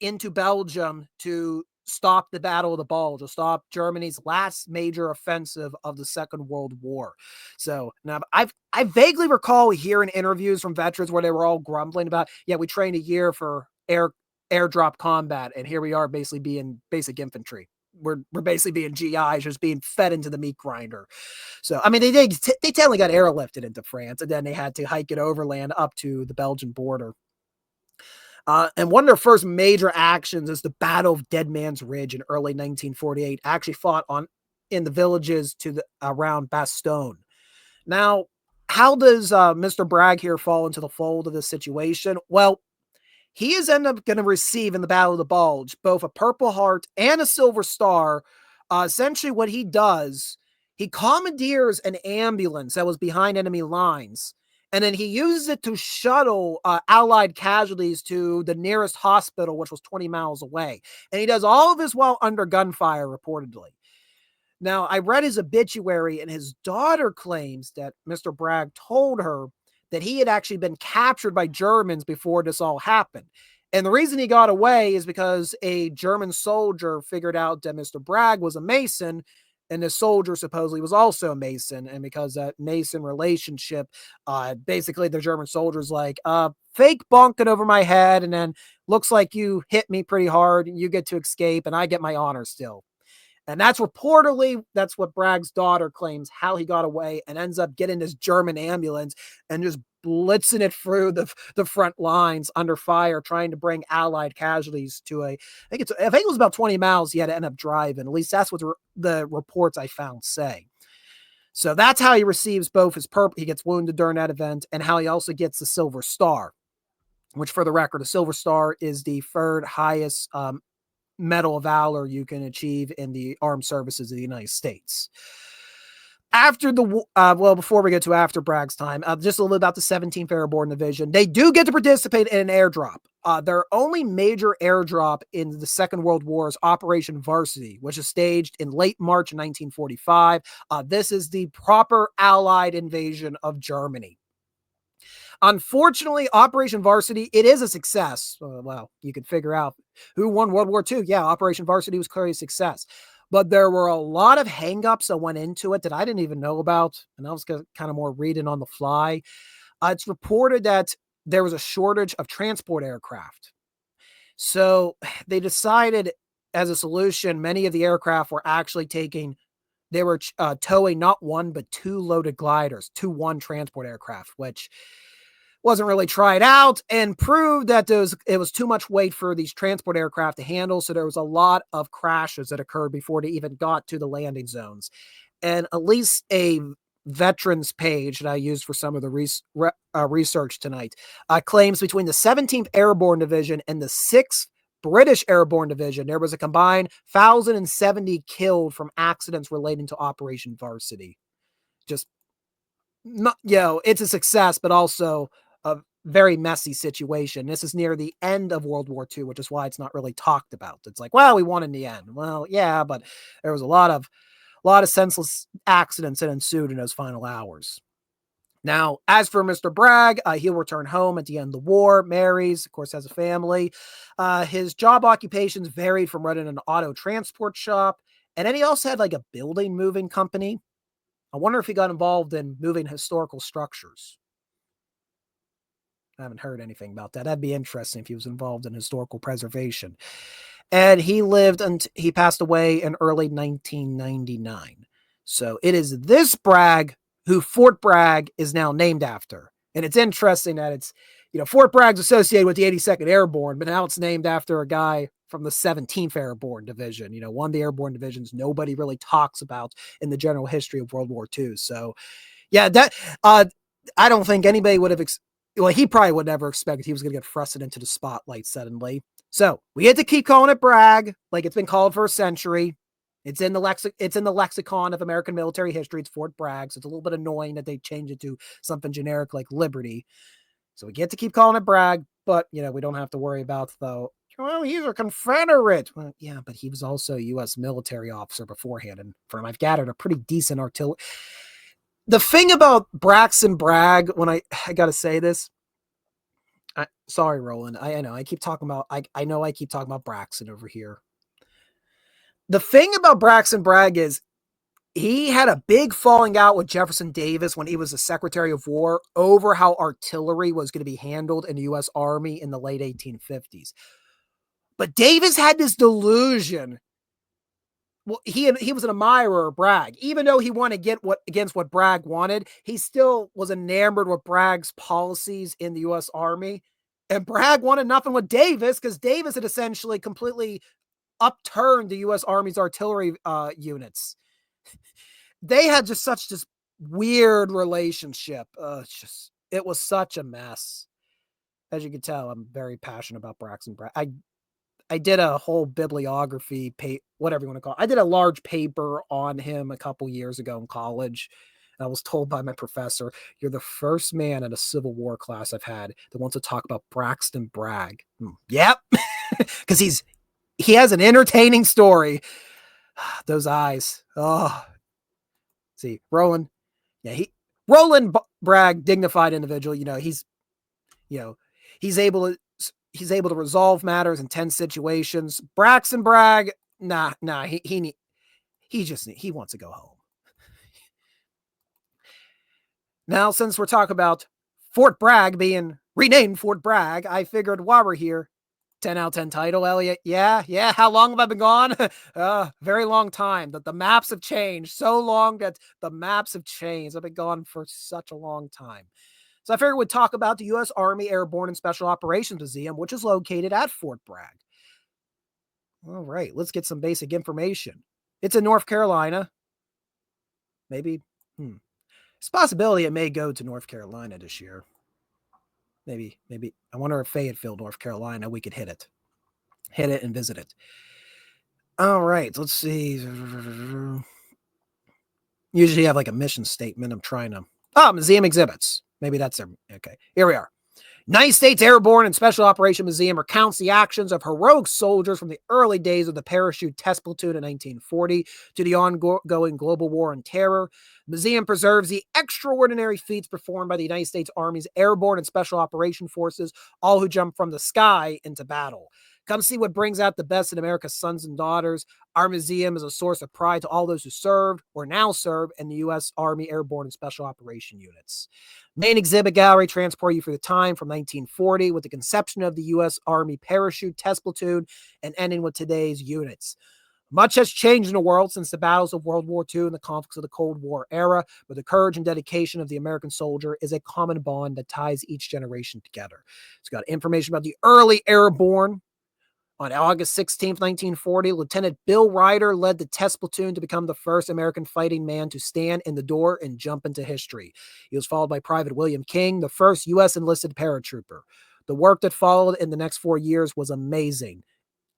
into Belgium to stop the Battle of the Bulge, to stop Germany's last major offensive of the Second World War. So now I vaguely recall hearing interviews from veterans where they were all grumbling about, yeah, we trained a year for airdrop combat, and here we are basically being basic infantry. We're basically being GIs, just being fed into the meat grinder. So, I mean, they technically got airlifted into France, and then they had to hike it overland up to the Belgian border. And one of their first major actions is the Battle of Dead Man's Ridge in early 1948, actually fought in the villages around Bastogne. Now, how does Mr. Bragg here fall into the fold of this situation? Well, He is end up going to receive in the Battle of the Bulge both a Purple Heart and a Silver Star. Essentially, what he does, he commandeers an ambulance that was behind enemy lines, and then he uses it to shuttle Allied casualties to the nearest hospital, which was 20 miles away. And he does all of this while under gunfire, reportedly. Now, I read his obituary, and his daughter claims that Mr. Bragg told her that he had actually been captured by Germans before this all happened. And the reason he got away is because a German soldier figured out that Mr. Bragg was a Mason, and the soldier supposedly was also a Mason. And because that Mason relationship, basically the German soldier's like, fake bonking over my head, and then looks like you hit me pretty hard, you get to escape, and I get my honor still. And that's reportedly, that's what Bragg's daughter claims, how he got away and ends up getting this German ambulance and just blitzing it through the front lines under fire, trying to bring Allied casualties to I think it was about 20 miles he had to end up driving. At least that's what the reports I found say. So that's how he receives both his purple, he gets wounded during that event, and how he also gets the Silver Star, which, for the record, a Silver Star is the third highest Medal of Valor you can achieve in the armed services of the United States. After the before we get to after Bragg's time, just a little bit about the 17th Airborne Division. They do get to participate in an airdrop. Their only major airdrop in the Second World War is Operation Varsity, which is staged in late March 1945. This is the proper Allied invasion of Germany. Unfortunately, Operation Varsity, it is a success. Well, you could figure out who won World War II. Yeah, Operation Varsity was clearly a success. But there were a lot of hangups that went into it that I didn't even know about. And I was kind of more reading on the fly. It's reported that there was a shortage of transport aircraft. So they decided, as a solution, many of the aircraft were actually they were towing not one, but two loaded gliders, 2-1 transport aircraft, which wasn't really tried out and proved that it was too much weight for these transport aircraft to handle. So there was a lot of crashes that occurred before they even got to the landing zones. And at least a veterans page that I used for some of the research tonight claims between the 17th Airborne Division and the 6th British Airborne Division, there was a combined 1,070 killed from accidents relating to Operation Varsity. Just, not, it's a success, but also a very messy situation. This is near the end of World War II, which is why it's not really talked about. It's like, well, we won in the end. Well, yeah, but there was a lot of senseless accidents that ensued in those final hours. Now, as for Mr. Bragg, he'll return home at the end of the war, marries, of course, has a family. His job occupations varied from running an auto transport shop, and then he also had like a building moving company. I wonder if he got involved in moving historical structures. I haven't heard anything about that. That'd be interesting if he was involved in historical preservation. And he passed away in early 1999. So it is this Bragg who Fort Bragg is now named after. And it's interesting that it's, Fort Bragg's associated with the 82nd Airborne, but now it's named after a guy from the 17th Airborne Division, one of the airborne divisions nobody really talks about in the general history of World War II. So, yeah, that I don't think anybody would have he probably would never expect he was going to get thrusted into the spotlight suddenly. So we had to keep calling it Bragg, like it's been called for a century. It's in the lexicon of American military history. It's Fort Bragg. So it's a little bit annoying that they change it to something generic like Liberty. So we get to keep calling it Bragg, but we don't have to worry about though. Well, he's a Confederate. Well, yeah, but he was also a U.S. military officer beforehand, and from I've gathered a pretty decent artillery. The thing about Braxton Bragg, when I got to say this, sorry, Roland. I know I keep talking about. I know I keep talking about Braxton over here. The thing about Braxton Bragg is he had a big falling out with Jefferson Davis when he was the Secretary of War over how artillery was going to be handled in the U.S. Army in the late 1850s. But Davis had this delusion. Well, he was an admirer of Bragg. Even though he wanted to get against what Bragg wanted, he still was enamored with Bragg's policies in the U.S. Army. And Bragg wanted nothing with Davis because Davis had essentially completely upturned the U.S. Army's artillery units. They had just such this weird relationship. It was such a mess. as you can tell, I'm very passionate about Braxton Bragg. I did a whole bibliography, whatever you want to call it. I did a large paper on him a couple years ago in college. I was told by my professor, "You're the first man at a Civil War class I've had that wants to talk about Braxton Bragg." Yep, because he has an entertaining story. Those eyes. Oh, see, Roland. Yeah, Roland Bragg, dignified individual. He's able to resolve matters in tense situations. Braxton Bragg, nah, he wants to go home. Now, since we're talking about Fort Bragg being renamed Fort Bragg, I figured while we're here, 10 out of 10 title, Elliot. Yeah. How long have I been gone? Very long time. That the maps have changed so long that the maps have changed. I've been gone for such a long time. So I figured we'd talk about the U.S. Army Airborne and Special Operations Museum, which is located at Fort Bragg. All right, let's get some basic information. It's in North Carolina. Maybe. It's a possibility it may go to North Carolina this year. Maybe. I wonder if Fayetteville, North Carolina, we could hit it and visit it. All right, let's see. Usually have like a mission statement. I'm trying to. Museum exhibits. Maybe that's their. Okay, here we are. United States Airborne and Special Operations Museum recounts the actions of heroic soldiers from the early days of the parachute test platoon in 1940 to the ongoing global war on terror. The museum preserves the extraordinary feats performed by the United States Army's Airborne and Special Operations Forces, all who jump from the sky into battle. Come see what brings out the best in America's sons and daughters. Our museum is a source of pride to all those who served or now serve in the U.S. Army Airborne and Special Operation Units. Main exhibit gallery transport you through the time from 1940 with the conception of the U.S. Army Parachute Test Platoon and ending with today's units. Much has changed in the world since the battles of World War II and the conflicts of the Cold War era, but the courage and dedication of the American soldier is a common bond that ties each generation together. It's got information about the early airborne. On August 16, 1940, Lieutenant Bill Ryder led the test platoon to become the first American fighting man to stand in the door and jump into history. He was followed by Private William King, the first U.S. enlisted paratrooper. The work that followed in the next 4 years was amazing.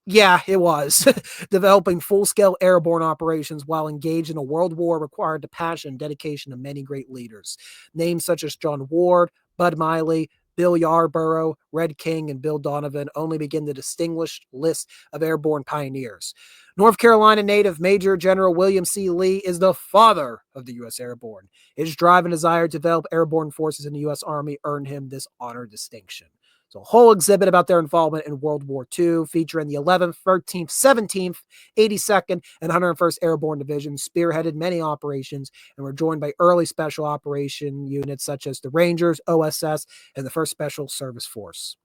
Yeah, it was. Developing full-scale airborne operations while engaged in a world war required the passion and dedication of many great leaders. Names such as John Ward, Bud Miley, Bill Yarborough, Red King, and Bill Donovan only begin the distinguished list of airborne pioneers. North Carolina native Major General William C. Lee is the father of the U.S. Airborne. His drive and desire to develop airborne forces in the U.S. Army earned him this honor distinction. So a whole exhibit about their involvement in World War II, featuring the 11th, 13th, 17th, 82nd, and 101st Airborne Divisions, spearheaded many operations and were joined by early special operation units such as the Rangers, OSS, and the 1st Special Service Force.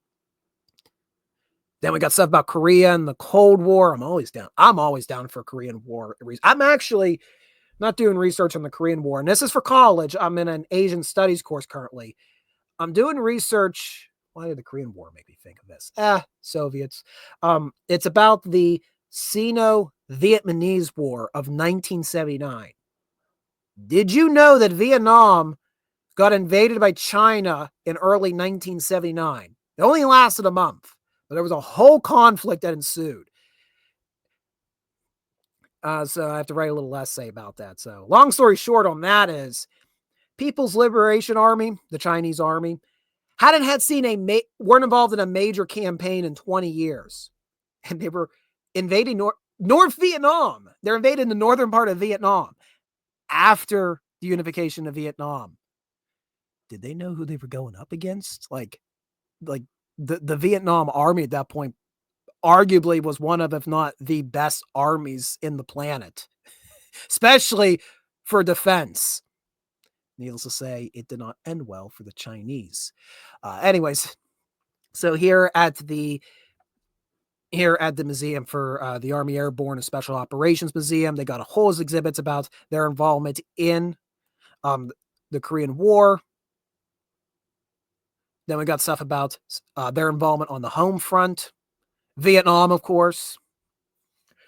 Then we got stuff about Korea and the Cold War. I'm always down for Korean War. I'm actually not doing research on the Korean War, and this is for college. I'm in an Asian Studies course currently. I'm doing research. Why did the Korean War make me think of this? Soviets. It's about the Sino-Vietnamese War of 1979. Did you know that Vietnam got invaded by China in early 1979? It only lasted a month, but there was a whole conflict that ensued. So I have to write a little essay about that. So long story short on that is People's Liberation Army, the Chinese army, weren't involved in a major campaign in 20 years. And they were invading North Vietnam. They're invading the northern part of Vietnam after the unification of Vietnam. Did they know who they were going up against? Like the Vietnam army at that point arguably was one of, if not the best armies in the planet, especially for defense. Needless to say, it did not end well for the Chinese. Anyways, so here at the museum for the Army Airborne and Special Operations Museum, they got a whole exhibits about their involvement in the Korean War. Then we got stuff about their involvement on the home front, Vietnam, of course,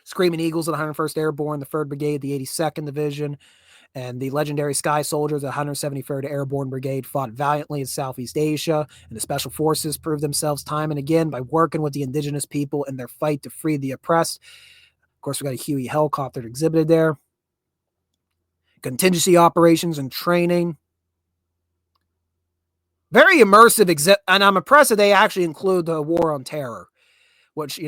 Screaming Eagles of the 101st Airborne, the 3rd Brigade, the 82nd Division, And the legendary Sky Soldiers, the 173rd Airborne Brigade, fought valiantly in Southeast Asia, and the Special Forces proved themselves time and again by working with the indigenous people in their fight to free the oppressed. Of course, we got a Huey helicopter exhibited there. Contingency operations and training. Very immersive, and I'm impressed that they actually include the War on Terror, which,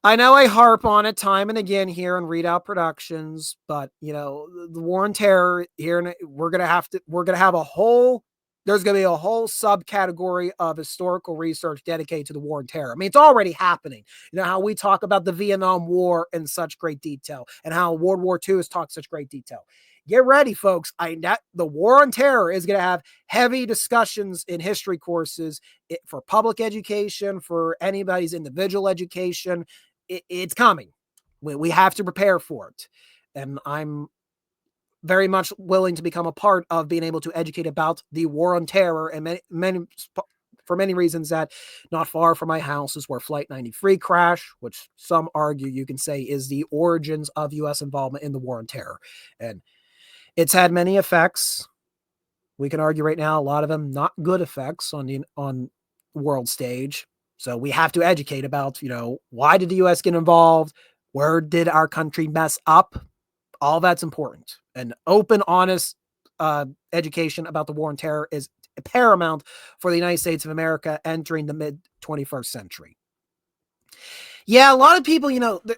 I know I harp on it time and again here in Readout Productions, but the War on Terror here, we're gonna have a whole. There's gonna be a whole subcategory of historical research dedicated to the War on Terror. I mean, it's already happening. You know how we talk about the Vietnam War in such great detail, and how World War II is talked such great detail. Get ready, folks. The War on Terror is going to have heavy discussions in history courses for public education, for anybody's individual education. It's coming. We have to prepare for it. And I'm very much willing to become a part of being able to educate about the War on Terror, and for many reasons. That not far from my house is where Flight 93 crashed, which some argue you can say is the origins of U.S. involvement in the War on Terror. And it's had many effects. We can argue right now, a lot of them not good effects on the world stage. So we have to educate about, why did the U.S. get involved? Where did our country mess up? All that's important. And open, honest education about the War on Terror is paramount for the United States of America entering the mid-21st century. Yeah, a lot of people,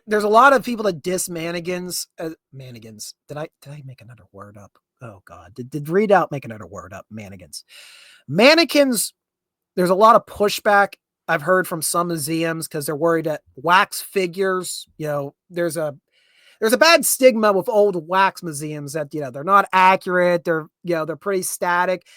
there's a lot of people that diss mannequins. Mannequins. Did I make another word up? Oh, God. Did Readout make another word up? Mannequins. Mannequins, there's a lot of pushback I've heard from some museums because they're worried that wax figures, there's a bad stigma with old wax museums that, they're not accurate. They're pretty static.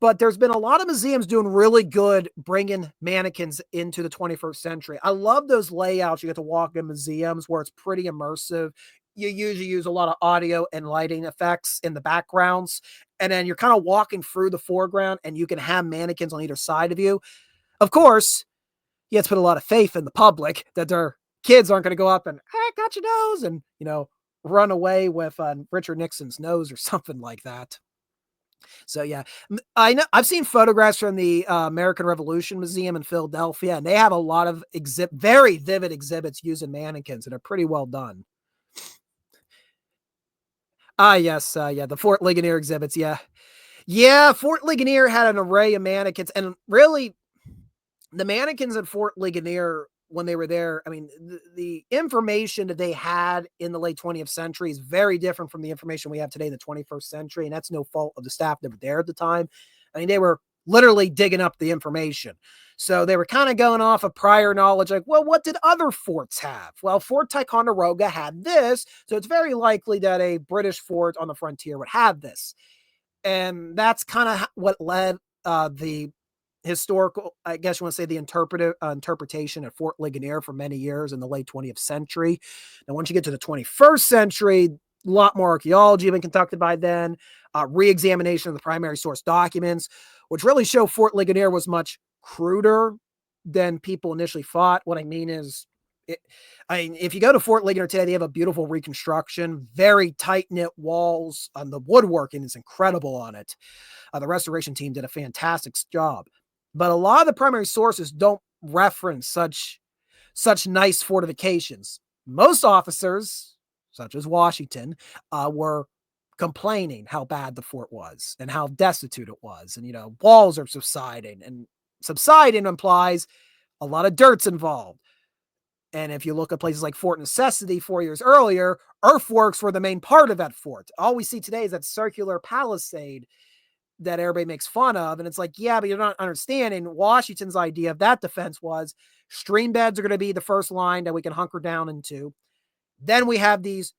But there's been a lot of museums doing really good bringing mannequins into the 21st century. I love those layouts. You get to walk in museums where it's pretty immersive. You usually use a lot of audio and lighting effects in the backgrounds. And then you're kind of walking through the foreground and you can have mannequins on either side of you. Of course, you have to put a lot of faith in the public that their kids aren't going to go up and, hey, got your nose, and, run away with Richard Nixon's nose or something like that. So yeah, I know I've seen photographs from the American Revolution Museum in Philadelphia, and they have a lot of very vivid exhibits using mannequins, and they're pretty well done. Yes, the Fort Ligonier exhibits, yeah. Fort Ligonier had an array of mannequins, and really, the mannequins at Fort Ligonier when they were there, I mean, the information that they had in the late 20th century is very different from the information we have today in the 21st century. And that's no fault of the staff that were there at the time. I mean, they were literally digging up the information. So they were kind of going off of prior knowledge, like, well, what did other forts have? Well, Fort Ticonderoga had this. So it's very likely that a British fort on the frontier would have this. And that's kind of what led the historical, I guess you want to say, the interpretation at Fort Ligonier for many years in the late 20th century. And once you get to the 21st century, a lot more archaeology had been conducted by then, re-examination of the primary source documents, which really show Fort Ligonier was much cruder than people initially thought. What I mean is, if you go to Fort Ligonier today, they have a beautiful reconstruction, very tight-knit walls, and the woodworking is incredible on it. The restoration team did a fantastic job. But a lot of the primary sources don't reference such nice fortifications. Most officers, such as Washington, were complaining how bad the fort was and how destitute it was. And, walls are subsiding. And subsiding implies a lot of dirt's involved. And if you look at places like Fort Necessity 4 years earlier, earthworks were the main part of that fort. All we see today is that circular palisade that everybody makes fun of. And it's like, yeah, but you're not understanding Washington's idea of that defense was stream beds are going to be the first line that we can hunker down into. Then we have this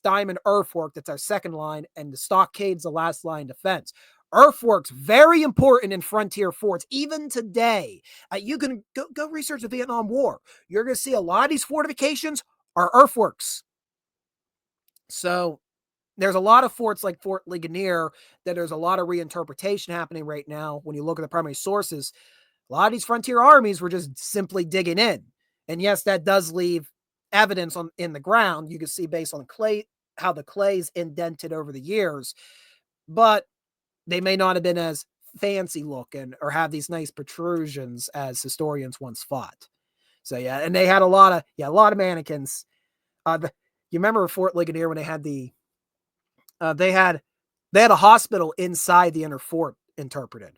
diamond earthwork that's our second line, and the stockade's the last line defense. Earthworks, very important in frontier forts, even today. You can go research the Vietnam War. You're going to see a lot of these fortifications are earthworks. So there's a lot of forts like Fort Ligonier that there's a lot of reinterpretation happening right now. When you look at the primary sources, a lot of these frontier armies were just simply digging in. And yes, that does leave evidence in the ground. You can see based on clay how the clay's indented over the years, but they may not have been as fancy looking or have these nice protrusions as historians once thought. So yeah, and they had a lot of mannequins. You remember Fort Ligonier when they had they had a hospital inside the inner fort interpreted.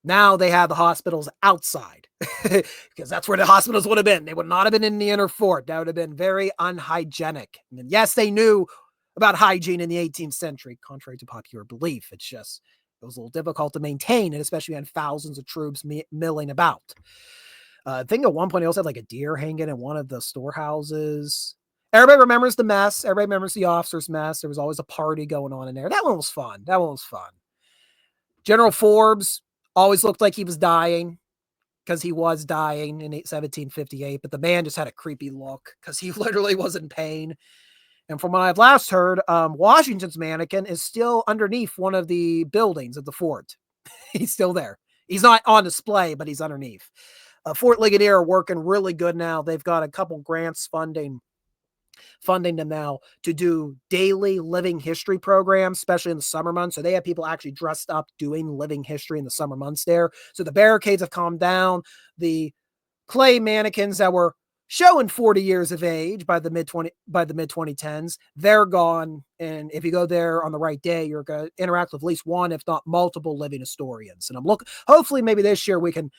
Now they have the hospitals outside because that's where the hospitals would have been. They would not have been in the inner fort. That would have been very unhygienic. And yes, they knew about hygiene in the 18th century, contrary to popular belief. It was a little difficult to maintain, and especially when thousands of troops milling about. I think at one point they also had like a deer hanging in one of the storehouses. Everybody remembers the mess. Everybody remembers the officers' mess. There was always a party going on in there. That one was fun. General Forbes always looked like he was dying because he was dying in 1758, but the man just had a creepy look because he literally was in pain. And from what I've last heard, Washington's mannequin is still underneath one of the buildings of the fort. He's still there. He's not on display, but he's underneath. Fort Ligonier are working really good now. They've got a couple grants funding them now to do daily living history programs, especially in the summer months. So they have people actually dressed up doing living history in the summer months there. So the barricades have calmed down. The clay mannequins that were showing 40 years of age by the mid 2010s, they're gone. And if you go there on the right day, you're going to interact with at least one, if not multiple living historians. And hopefully maybe this year we can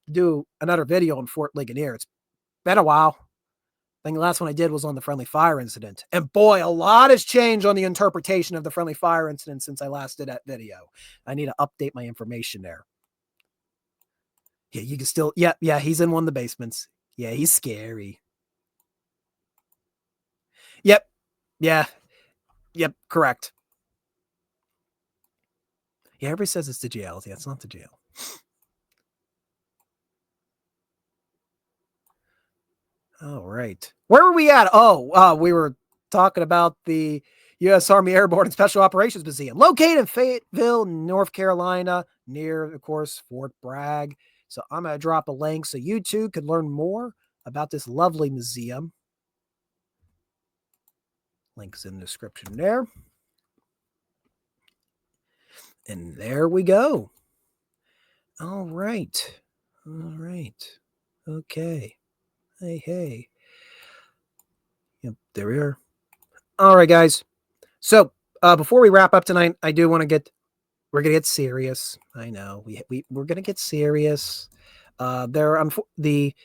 do another video on Fort Ligonier. It's been a while. I think the last one I did was on the friendly fire incident. And boy, a lot has changed on the interpretation of the friendly fire incident since I last did that video. I need to update my information there. Yeah, you can still, yeah, he's in one of the basements. Yeah, he's scary. Yep. Yeah. Yep, correct. Yeah, everybody says it's the jail. Yeah, it's not the jail. All right. Where were we at? We were talking about the U.S. Army Airborne and Special Operations Museum, located in Fayetteville, North Carolina, near, of course, Fort Bragg. So I'm going to drop a link so you too can learn more about this lovely museum. Links in the description there. And there we go. All right. Okay. Hey. Yep, there we are. All right, guys. So before we wrap up tonight, I do want to we're going to get serious. I know we're going to get serious. The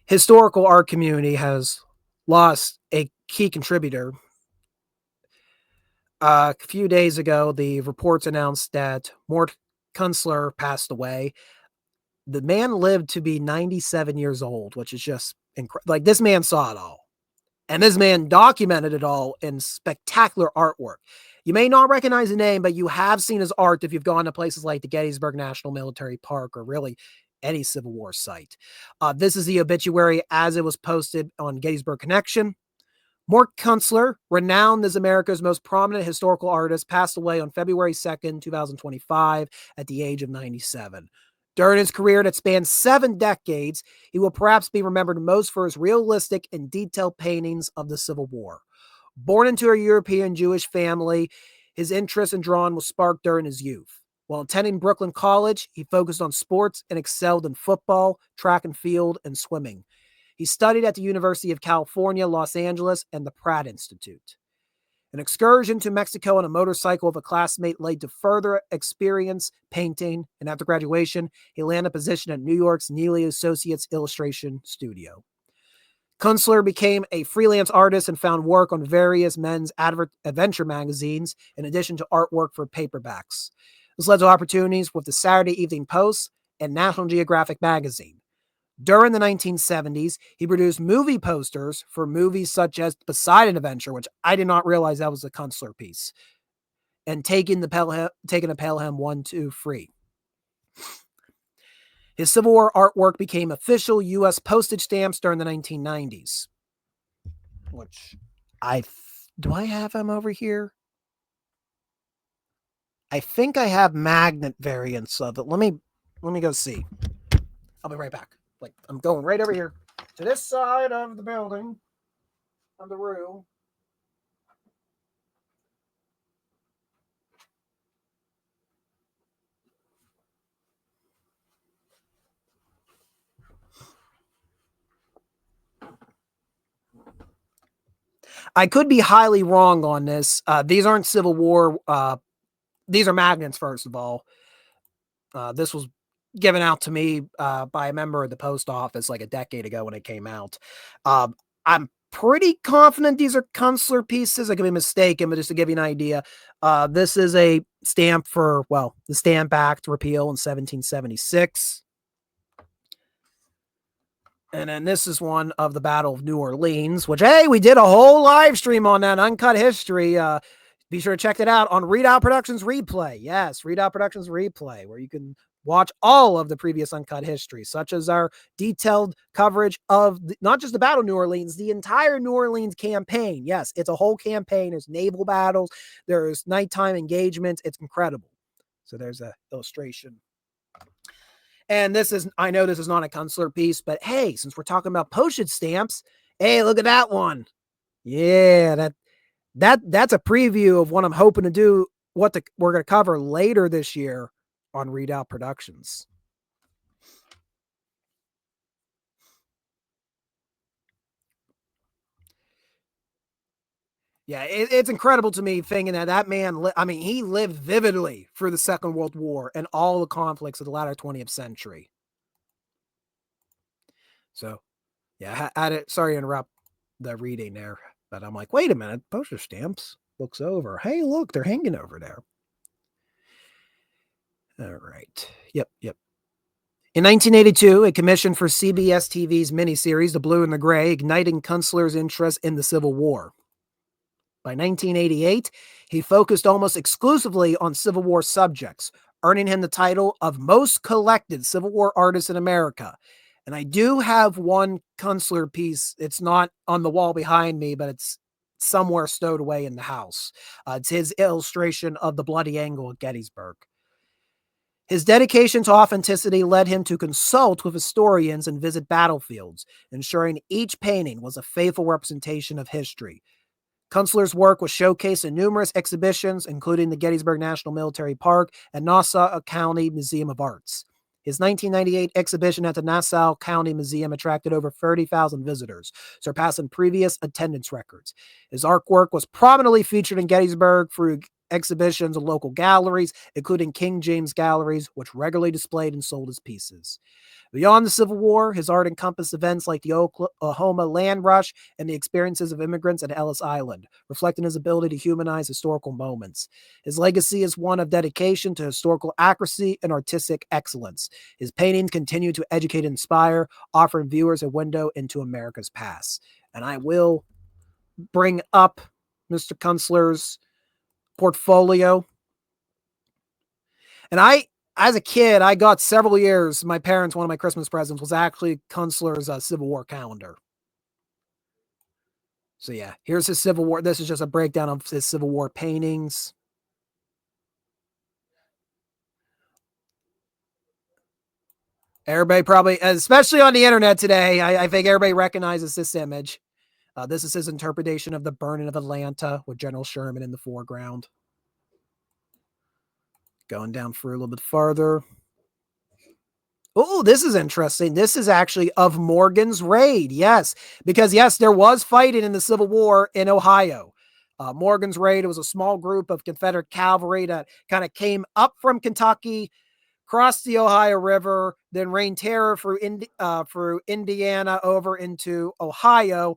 historical art community has lost a key contributor. A few days ago, the reports announced that Mort Kunstler passed away. The man lived to be 97 years old, which is just incredible. Like, this man saw it all. And this man documented it all in spectacular artwork. You may not recognize the name, but you have seen his art if you've gone to places like the Gettysburg National Military Park or really any Civil War site. This is the obituary as it was posted on Gettysburg Connection. Mort Kunstler, renowned as America's most prominent historical artist, passed away on February 2nd, 2025 at the age of 97. During his career that spanned 7 decades, he will perhaps be remembered most for his realistic and detailed paintings of the Civil War. Born into a European Jewish family, his interest in drawing was sparked during his youth. While attending Brooklyn College, he focused on sports and excelled in football, track and field, and swimming. He studied at the University of California, Los Angeles, and the Pratt Institute. An excursion to Mexico on a motorcycle of a classmate led to further experience painting, and after graduation, he landed a position at New York's Neely Associates Illustration Studio. Kunstler became a freelance artist and found work on various men's adventure magazines, in addition to artwork for paperbacks. This led to opportunities with the Saturday Evening Post and National Geographic magazine. During the 1970s, he produced movie posters for movies such as Poseidon Adventure, which I did not realize that was a Kunstler piece, and Taking a Pelham 1, 2, Free. His Civil War artwork became official U.S. postage stamps during the 1990s, which do I have him over here? I think I have magnet variants of it. Let me go see. I'll be right back. Like, I'm going right over here to this side of the building, of the room. I could be highly wrong on this. These aren't Civil War. These are magnets, first of all. This was given out to me by a member of the post office like a decade ago when it came out. I'm pretty confident these are consular pieces. I could be mistaken, but just to give you an idea, this is a stamp for, well, the Stamp Act repeal in 1776. And then this is one of the Battle of New Orleans, which, hey, we did a whole live stream on that, Uncut History. Be sure to check that out on Readout Productions Replay. Yes, Readout Productions Replay, where you can watch all of the previous Uncut History, such as our detailed coverage of not just the Battle of New Orleans, the entire New Orleans campaign. Yes, it's a whole campaign. There's naval battles. There's nighttime engagements. It's incredible. So there's an illustration. And this is, I know this is not a consular piece, but hey, since we're talking about postage stamps, hey, look at that one. Yeah, that's a preview of what I'm hoping to do, we're going to cover later this year on Readout Productions. Yeah, it's incredible to me thinking that man, he lived vividly through the Second World War and all the conflicts of the latter 20th century. So, yeah, sorry to interrupt the reading there, but I'm like, wait a minute, postage stamps looks over. Hey, look, they're hanging over there. All right. Yep. In 1982, a commission for CBS TV's miniseries, The Blue and the Gray, igniting Kunstler's interest in the Civil War. By 1988, he focused almost exclusively on Civil War subjects, earning him the title of most collected Civil War artist in America. And I do have one Kunstler piece. It's not on the wall behind me, but it's somewhere stowed away in the house. It's his illustration of the bloody angle at Gettysburg. His dedication to authenticity led him to consult with historians and visit battlefields, ensuring each painting was a faithful representation of history. Kunstler's work was showcased in numerous exhibitions, including the Gettysburg National Military Park and Nassau County Museum of Arts. His 1998 exhibition at the Nassau County Museum attracted over 30,000 visitors, surpassing previous attendance records. His artwork was prominently featured in Gettysburg through exhibitions and local galleries, including King James Galleries, which regularly displayed and sold his pieces. Beyond the Civil War, his art encompassed events like the Oklahoma land rush and the experiences of immigrants at Ellis Island, reflecting his ability to humanize historical moments. His legacy is one of dedication to historical accuracy and artistic excellence. His paintings continue to educate and inspire, offering viewers a window into America's past. And I will bring up Mr. Kunstler's portfolio. And as a kid, I got several years. My parents, one of my Christmas presents was actually Kunstler's Civil War calendar. So yeah, here's his Civil War. This is just a breakdown of his Civil War paintings. Everybody probably, especially on the internet today, I think everybody recognizes this image. This is his interpretation of the burning of Atlanta with General Sherman in the foreground. Going down through a little bit farther. Oh, this is interesting. This is actually of Morgan's raid. Yes, because yes, there was fighting in the Civil War in Ohio. Morgan's raid was a small group of Confederate cavalry that kind of came up from Kentucky, crossed the Ohio River, then rained terror through Indiana over into Ohio.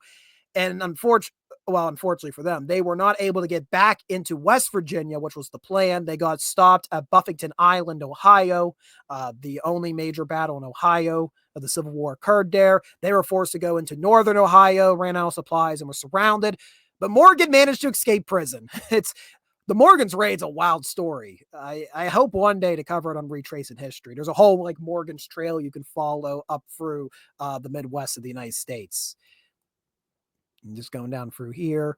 And unfortunately for them, they were not able to get back into West Virginia, which was the plan. They got stopped at Buffington Island, Ohio. The only major battle in Ohio of the Civil War occurred there. They were forced to go into northern Ohio, ran out of supplies, and were surrounded. But Morgan managed to escape prison. The Morgan's raid's a wild story. I hope one day to cover it on Retracing History. There's a whole like Morgan's Trail you can follow up through the Midwest of the United States. And just going down through here.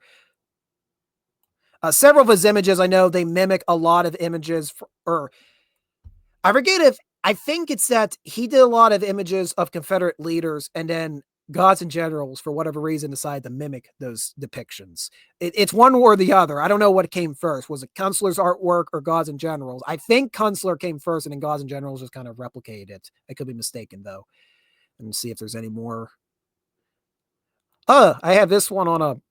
Several of his images, I know they mimic a lot of images, I think it's that he did a lot of images of Confederate leaders and then gods and generals, for whatever reason, decided to mimic those depictions. It's one or the other. I don't know what came first. Was it Kunstler's artwork or gods and generals? I think Kunstler came first and then gods and generals just kind of replicated it. I could be mistaken, though. And see if there's any more. I have this one on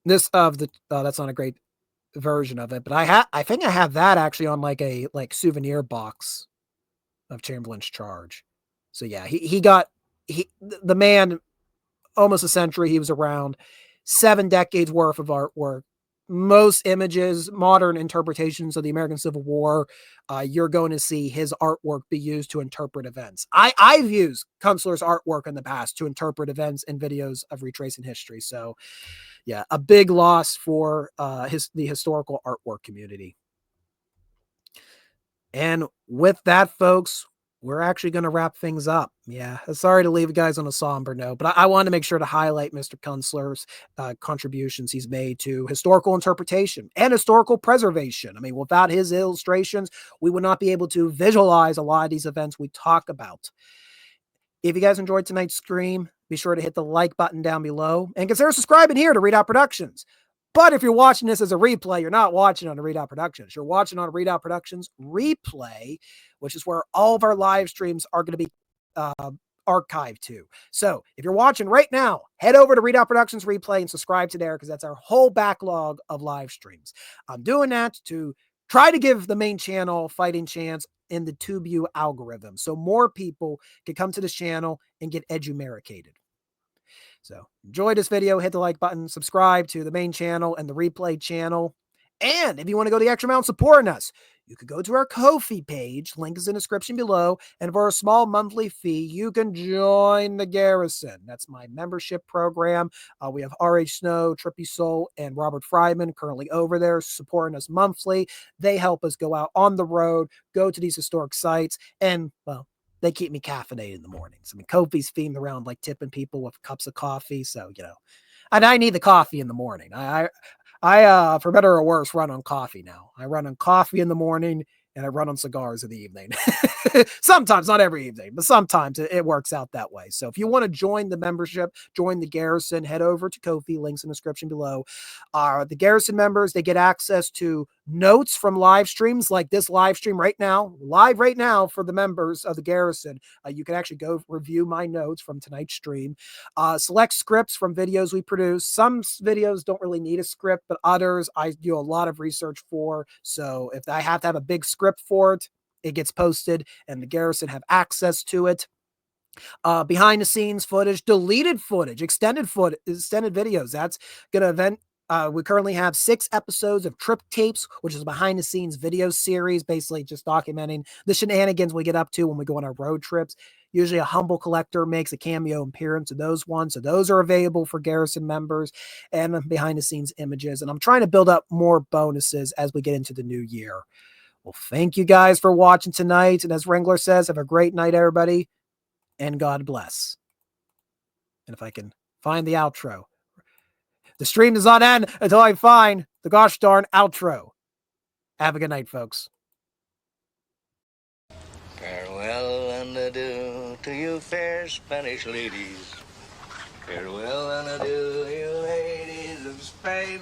This of the that's not a great version of it, but I think I have that actually on like a souvenir box of Chamberlain's Charge. So yeah, the man, almost a century he was around, 7 decades worth of artwork, most images, modern interpretations of the American Civil War. You're going to see his artwork be used to interpret events. I've used Kunstler's artwork in the past to interpret events in videos of retracing history. So yeah, a big loss for the historical artwork community. And with that, folks, we're actually going to wrap things up. Yeah, sorry to leave you guys on a somber note, but I wanted to make sure to highlight Mr. Kunstler's contributions he's made to historical interpretation and historical preservation. I mean, without his illustrations, we would not be able to visualize a lot of these events we talk about. If you guys enjoyed tonight's stream, be sure to hit the like button down below and consider subscribing here to Readout Productions. But if you're watching this as a replay, you're not watching on a Readout Productions. You're watching on a Readout Productions replay, which is where all of our live streams are going to be archived to. So if you're watching right now, head over to Readout Productions replay and subscribe to there, because that's our whole backlog of live streams. I'm doing that to try to give the main channel a fighting chance in the TubeU algorithm, so more people can come to this channel and get edumericated. So enjoy this video, hit the like button, subscribe to the main channel and the replay channel. And if you want to go the extra mile supporting us, you could go to our Ko-fi page. Link is in the description below. And for a small monthly fee, you can join the Garrison. That's my membership program. We have R.H. Snow, Trippy Soul, and Robert Fryman currently over there supporting us monthly. They help us go out on the road, go to these historic sites, and, well, they keep me caffeinated in the mornings. I mean, Ko-fi's themed around like tipping people with cups of coffee. So, and I need the coffee in the morning. I, for better or worse, run on coffee now. I run on coffee in the morning and I run on cigars in the evening. Sometimes, not every evening, but sometimes it works out that way. So if you want to join the membership, join the Garrison, head over to Ko-fi, links in the description below. The Garrison members, they get access to notes from live streams like this live stream live right now for the members of the Garrison. You can actually go review my notes from tonight's stream. Select scripts from videos we produce. Some videos don't really need a script, but others I do a lot of research for. So if I have to have a big script for it, it gets posted and the Garrison have access to it. Behind the scenes footage, deleted footage, extended videos. That's going to event. We currently have 6 episodes of Trip Tapes, which is a behind the scenes video series, basically just documenting the shenanigans we get up to when we go on our road trips. Usually a humble collector makes a cameo appearance in those ones. So those are available for Garrison members, and behind the scenes images. And I'm trying to build up more bonuses as we get into the new year. Well, thank you guys for watching tonight. And as Wrangler says, have a great night, everybody, and God bless. And if I can find the outro. The stream does not end until I find the gosh darn outro. Have a good night, folks. Farewell and adieu to you fair Spanish ladies. Farewell and adieu, you ladies of Spain.